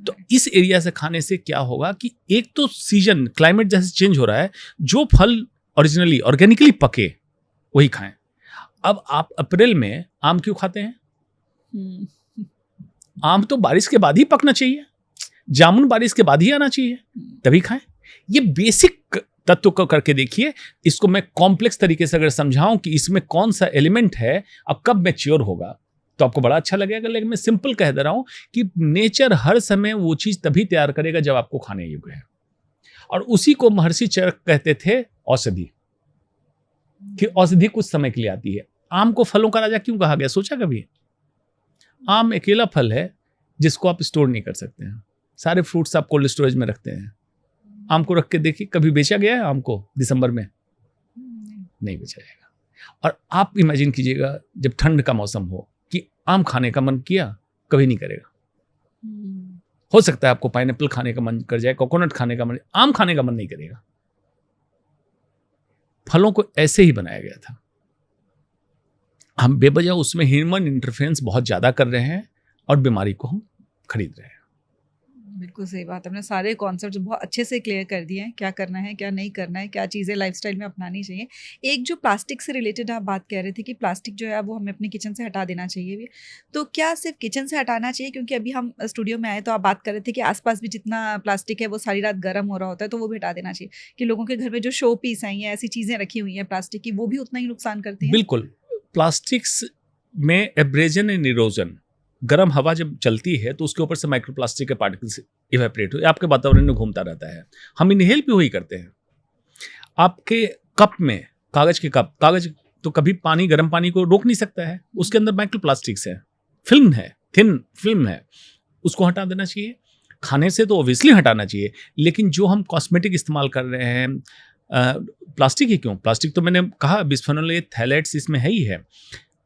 तो इस एरिया से खाने से क्या होगा कि एक तो सीजन, क्लाइमेट जैसे चेंज हो रहा है, जो फल ओरिजिनली ऑर्गेनिकली पके वही खाएं। अब आप अप्रैल में आम क्यों खाते हैं? आम तो बारिश के बाद ही पकना चाहिए, जामुन बारिश के बाद ही आना चाहिए, तभी खाएं। ये बेसिक तत्व को करके देखिए। इसको मैं कॉम्प्लेक्स तरीके से अगर समझाऊं कि इसमें कौन सा एलिमेंट है, अब कब मैच्योर होगा, तो आपको बड़ा अच्छा लगेगा। लेकिन मैं सिंपल कह दे रहा हूं कि नेचर हर समय वो चीज तभी तैयार करेगा जब आपको खाने योग्य है। और उसी को महर्षि चरक कहते थे औषधि, कि औषधि कुछ समय के लिए आती है। आम को फलों का राजा क्यों कहा गया, सोचा कभी? आम अकेला फल है जिसको आप स्टोर नहीं कर सकते हैं। सारे फ्रूट्स आप कोल्ड स्टोरेज में रखते हैं। आम को रख के देखिए, कभी बेचा गया है आम को दिसंबर में? नहीं बेचा जाएगा। और आप इमेजिन कीजिएगा जब ठंड का मौसम हो कि आम खाने का मन किया, कभी नहीं करेगा। हो सकता है आपको पाइनएप्पल खाने का मन कर जाए, कोकोनट खाने का मन, आम खाने का मन नहीं करेगा। फलों को ऐसे ही बनाया गया था। हम बेवजह उसमें ह्यूमन इंटरफेरेंस बहुत ज्यादा कर रहे हैं और बीमारी को हम खरीद रहे हैं। बिल्कुल सही बात, हमने सारे कॉन्सेप्ट्स बहुत अच्छे से क्लियर कर दिए हैं, क्या करना है, क्या नहीं करना है, क्या चीज़ें लाइफस्टाइल में अपनानी चाहिए। एक जो प्लास्टिक से रिलेटेड आप बात कह रहे थे कि प्लास्टिक जो है वो हमें अपने किचन से हटा देना चाहिए भी, तो क्या सिर्फ किचन से हटाना चाहिए? क्योंकि अभी हम स्टूडियो में आए तो आप बात कर रहे थे कि आसपास भी जितना प्लास्टिक है वो सारी रात गर्म हो रहा होता है, तो वो भी हटा देना चाहिए। कि लोगों के घर में जो शो पीस हैं या ऐसी चीज़ें रखी हुई हैं प्लास्टिक की, वो भी उतना ही नुकसान करती हैं? बिल्कुल। प्लास्टिक्स में एब्रेजन एंड इरोजन, गर्म हवा जब चलती है तो उसके ऊपर से माइक्रोप्लास्टिक के पार्टिकल्स इवेपोरेट हो, आपके वातावरण में घूमता रहता है। हम इनहेल भी वही करते हैं। आपके कप में, कागज के कप, कागज तो कभी पानी, गर्म पानी को रोक नहीं सकता है, उसके अंदर माइक्रोप्लास्टिक्स है, फिल्म है, थिन फिल्म है, उसको हटा देना चाहिए। खाने से तो ऑब्वियसली हटाना चाहिए, लेकिन जो हम कॉस्मेटिक इस्तेमाल कर रहे हैं, प्लास्टिक ही क्यों, प्लास्टिक तो मैंने कहा बिस्फेनोल ए, थैलेट्स इसमें है ही है।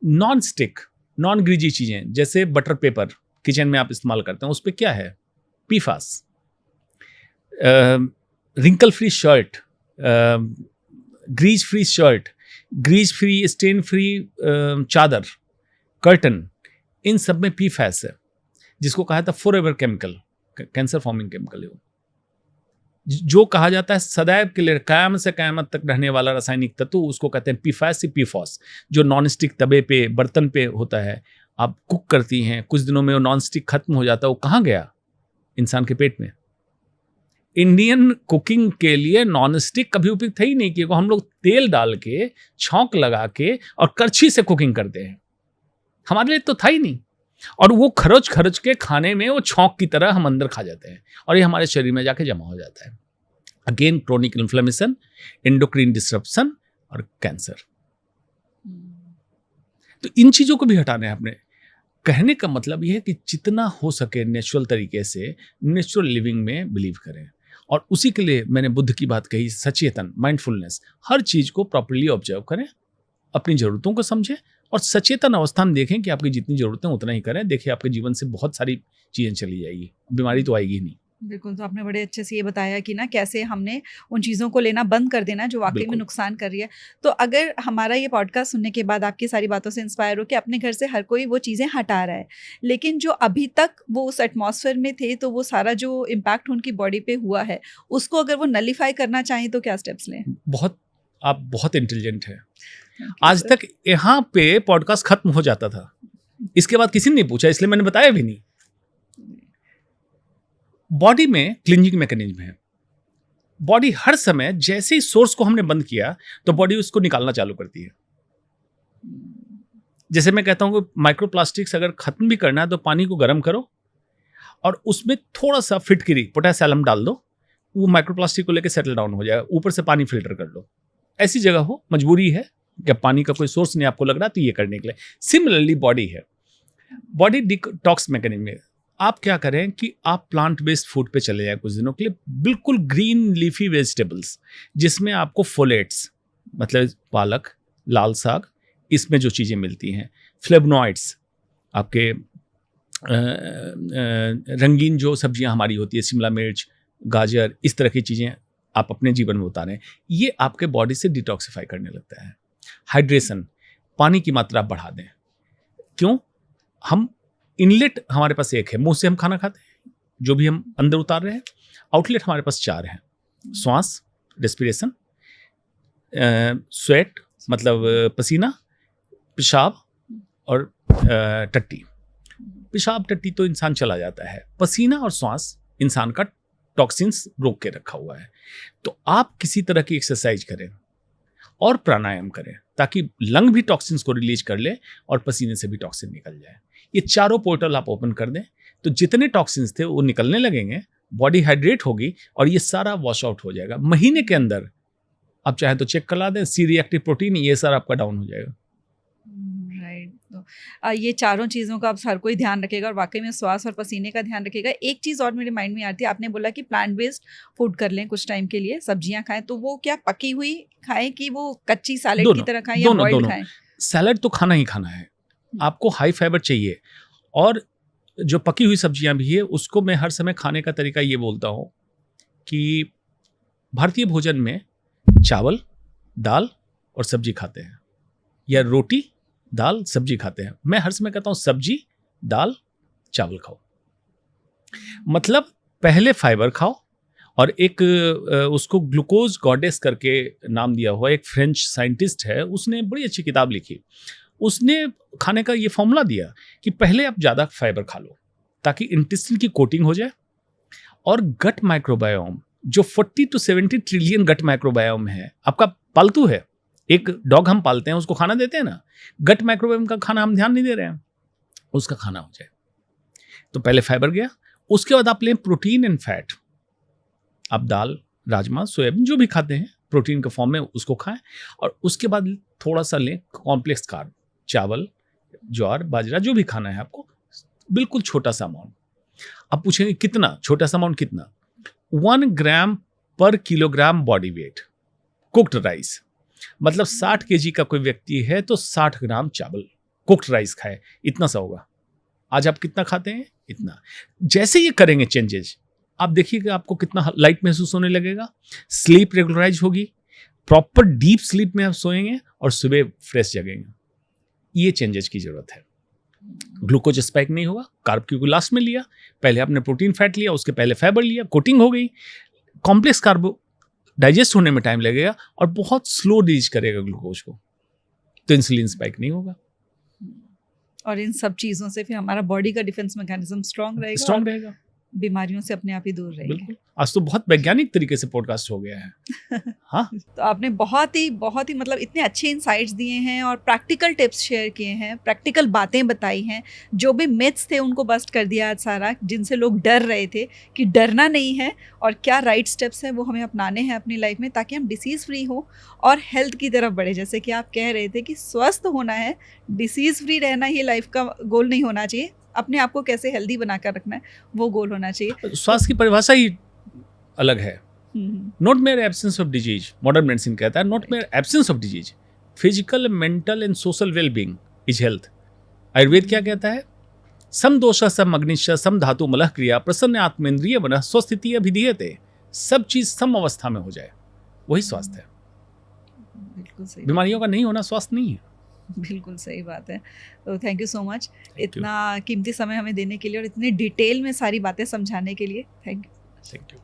नॉन स्टिक, नॉन ग्रीजी चीजें जैसे बटर पेपर किचन में आप इस्तेमाल करते हैं, उस पर क्या है? PFAS. Wrinkle free shirt, grease free shirt, grease free, stain free चादर, कर्टन, इन सब में पीफास है, जिसको कहा था forever chemical, cancer forming chemical है वो, जो कहा जाता है सदैव के लिए, क़यामत से क़यामत तक रहने वाला रासायनिक तत्व, उसको कहते हैं पीफास से पीफॉस, जो नॉन स्टिक तवे पे, बर्तन पे होता है। आप कुक करती हैं, कुछ दिनों में वो नॉन स्टिक खत्म हो जाता है, वो कहाँ गया? इंसान के पेट में। इंडियन कुकिंग के लिए नॉन स्टिक कभी उपयुक्त है ही नहीं, क्योंकि हम लोग तेल डाल के छौंक लगा के और करछी से कुकिंग करते हैं। हमारे लिए तो था ही नहीं, और वो खरच खरच के खाने में वो छौंक की तरह हम अंदर खा जाते हैं और ये हमारे शरीर में जाके जमा हो जाता है। Again chronic inflammation, endocrine disruption और कैंसर। तो इन चीजों को भी हटाना है अपने। कहने का मतलब यह है कि जितना हो सके नेचुरल तरीके से नेचुरल लिविंग में बिलीव करें, और उसी के लिए मैंने बुद्ध की बात कही, सचेतन, माइंडफुलनेस, हर चीज को प्रॉपर्ली ऑब्जर्व करें, अपनी जरूरतों को समझें और सचेतन अवस्था में देखें कि आपकी जितनी जरूरतें उतना ही करें। देखिए आपके जीवन से बहुत सारी चीजें चली जाएगी, बीमारी तो आएगी नहीं। बिल्कुल, तो आपने बड़े अच्छे से ये बताया कि ना कैसे हमने उन चीज़ों को लेना बंद कर देना जो वाकई में नुकसान कर रही है। तो अगर हमारा ये पॉडकास्ट सुनने के बाद आपकी सारी बातों से इंस्पायर हो कि अपने घर से हर कोई वो चीज़ें हटा रहा है, लेकिन जो अभी तक वो उस एटमॉस्फेयर में थे, तो वो सारा जो इम्पैक्ट उनकी बॉडी पे हुआ है, उसको अगर वो नलीफाई करना चाहें तो क्या स्टेप्स लें? आप बहुत इंटेलिजेंट हैं। आज तक यहाँ पे पॉडकास्ट खत्म हो जाता था, इसके बाद किसी ने नहीं पूछा, इसलिए मैंने बताया भी नहीं। बॉडी में क्लिंजिंग मैकेनिज्म है। बॉडी हर समय जैसे ही सोर्स को हमने बंद किया तो बॉडी उसको निकालना चालू करती है। जैसे मैं कहता हूं कि माइक्रोप्लास्टिक्स अगर खत्म भी करना है तो पानी को गर्म करो और उसमें थोड़ा सा फिटकिरी पोटेशियम डाल दो, वो माइक्रोप्लास्टिक को लेकर सेटल डाउन हो जाएगा। ऊपर से पानी फिल्टर कर लो। ऐसी जगह हो, मजबूरी है, जब पानी का कोई सोर्स नहीं आपको लग रहा तो ये करने के लिए। सिमिलरली बॉडी है, बॉडी डिटॉक्स मैकेनिज्म है। आप क्या करें कि आप प्लांट बेस्ड फूड पे चले जाएं कुछ दिनों के लिए, बिल्कुल ग्रीन लीफी वेजिटेबल्स जिसमें आपको फोलेट्स, मतलब पालक, लाल साग, इसमें जो चीज़ें मिलती हैं, फ्लेवनॉइड्स, आपके रंगीन जो सब्जियां हमारी होती है, शिमला मिर्च, गाजर, इस तरह की चीज़ें आप अपने जीवन में उतारें। ये आपके बॉडी से डिटॉक्सिफाई करने लगता है। हाइड्रेशन, पानी की मात्रा बढ़ा दें। क्यों? हम इनलेट हमारे पास एक है, मुंह से हम खाना खाते हैं, जो भी हम अंदर उतार रहे हैं। आउटलेट हमारे पास 4 हैं, श्वास, रेस्पिरेशन, स्वेट मतलब पसीना, पेशाब और टट्टी। पेशाब टट्टी तो इंसान चला जाता है, पसीना और श्वास इंसान का टॉक्सिन्स रोक के रखा हुआ है। तो आप किसी तरह की एक्सरसाइज करें और प्राणायाम करें ताकि लंग भी टॉक्सिन्स को रिलीज कर ले और पसीने से भी टॉक्सिन निकल जाए। ये चारों पोर्टल आप ओपन कर दें तो जितने टॉक्सिन्स थे वो निकलने लगेंगे, बॉडी हाइड्रेट होगी और ये सारा वॉश आउट हो जाएगा। महीने के अंदर आप चाहे तो चेक करा दें, सी रिएक्टिव प्रोटीन, ये सारा आपका डाउन हो जाएगा। राइट, तो ये चारों चीज़ों का आप हर कोई ध्यान रखेगा और वाकई में श्वास और पसीने का ध्यान रखेगा। एक चीज़ और मेरे माइंड में आती है, आपने बोला कि प्लांट बेस्ड फूड कर लें कुछ टाइम के लिए, सब्जियां खाएं, तो वो क्या पकी हुई खाएं कि वो कच्ची सैलेड की तरह खाएं या बॉइल्ड खाएं? सैलेड तो खाना ही खाना है, आपको हाई फाइबर चाहिए। और जो पकी हुई सब्जियां भी है उसको मैं हर समय खाने का तरीका ये बोलता हूँ कि भारतीय भोजन में चावल, दाल और सब्जी खाते हैं, या रोटी, दाल, सब्जी खाते हैं। मैं हर समय कहता हूँ सब्जी, दाल, चावल खाओ। मतलब पहले फाइबर खाओ। और एक उसको ग्लूकोज गॉडेस करके नाम दिया हुआ एक फ्रेंच साइंटिस्ट है, उसने बड़ी अच्छी किताब लिखी। उसने खाने का ये फॉर्मूला दिया कि पहले आप ज़्यादा फाइबर खा लो ताकि इंटेस्टाइन की कोटिंग हो जाए और गट माइक्रोबायोम, जो 40 to 70 ट्रिलियन गट माइक्रोबायोम है, आपका पालतू है, एक डॉग हम पालते हैं, उसको खाना देते हैं ना, गट माइक्रोबायोम का खाना हम ध्यान नहीं दे रहे हैं, उसका खाना हो जाए। तो पहले फाइबर गया, उसके बाद आप लें प्रोटीन एंड फैट। आप दाल, राजमा, सोयाबीन जो भी खाते हैं प्रोटीन के फॉर्म में उसको खाएं, और उसके बाद थोड़ा सा लें कॉम्प्लेक्स कार्ब, चावल, ज्वार, बाजरा, जो भी खाना है आपको, बिल्कुल छोटा सा अमाउंट। आप पूछेंगे कितना छोटा सा अमाउंट? कितना? 1 ग्राम पर kilogram body weight cooked rice. मतलब 60 kg का कोई व्यक्ति है तो 60 ग्राम चावल कुक्ड राइस खाए, इतना सा होगा। आज आप कितना खाते हैं? इतना। जैसे ये करेंगे चेंजेस, आप देखिएगा आपको कितना लाइट महसूस होने लगेगा, स्लीप रेगुलराइज होगी, प्रॉपर डीप स्लीप में आप सोएंगे और सुबह फ्रेश जगेंगे। ये चेंजेस की जरूरत है। ग्लूकोज स्पाइक नहीं होगा, कार्ब क्योंकि लास्ट में लिया, पहले आपने प्रोटीन फैट लिया, उसके पहले फाइबर लिया, कोटिंग हो गई। कॉम्प्लेक्स कार्ब डाइजेस्ट होने में टाइम लगेगा और बहुत स्लो रिलीज करेगा ग्लूकोज को, तो इंसुलिन स्पाइक नहीं होगा। और इन सब चीज़ों से फिर हमारा बॉडी का डिफेंस मैकेनिज्म स्ट्रांग रहेगा। बीमारियों से अपने आप ही दूर रहेंगे। बिल्कुल, आज तो बहुत वैज्ञानिक तरीके से पॉडकास्ट हो गया है। हाँ, तो आपने बहुत ही मतलब इतने अच्छे इंसाइट्स दिए हैं और प्रैक्टिकल टिप्स शेयर किए हैं, प्रैक्टिकल बातें बताई हैं, जो भी मिथ्स थे उनको बस्ट कर दिया आज सारा, जिनसे लोग डर रहे थे कि डरना नहीं है और क्या राइट स्टेप्स हैं वो हमें अपनाने हैं अपनी लाइफ में, ताकि हम डिसीज़ फ्री हो और हेल्थ की तरफ बढ़े। जैसे कि आप कह रहे थे कि स्वस्थ होना है, डिसीज़ फ्री रहना ये लाइफ का गोल नहीं होना चाहिए, अपने आप को कैसे हेल्दी बनाकर रखना है वो गोल होना चाहिए। स्वास्थ्य की परिभाषा ही अलग है। Not mayor absence of disease, modern medicine कहता है, not mayor absence of disease, physical, mental and social well being is health. Ayurveda क्या कहता है? सम दोष सम अग्निश सम धातु मलः क्रिया प्रसन्न आत्मेंद्रिय मनः स्वस्थिति अभिधीयते। सब चीज सम अवस्था में हो जाए, वही स्वास्थ्य है। बिल्कुल सही, बीमारियों का नहीं होना स्वास्थ्य नहीं है। बिल्कुल सही बात है। तो थैंक यू सो मच इतना you. कीमती समय हमें देने के लिए और इतने डिटेल में सारी बातें समझाने के लिए। Thank you. Thank you.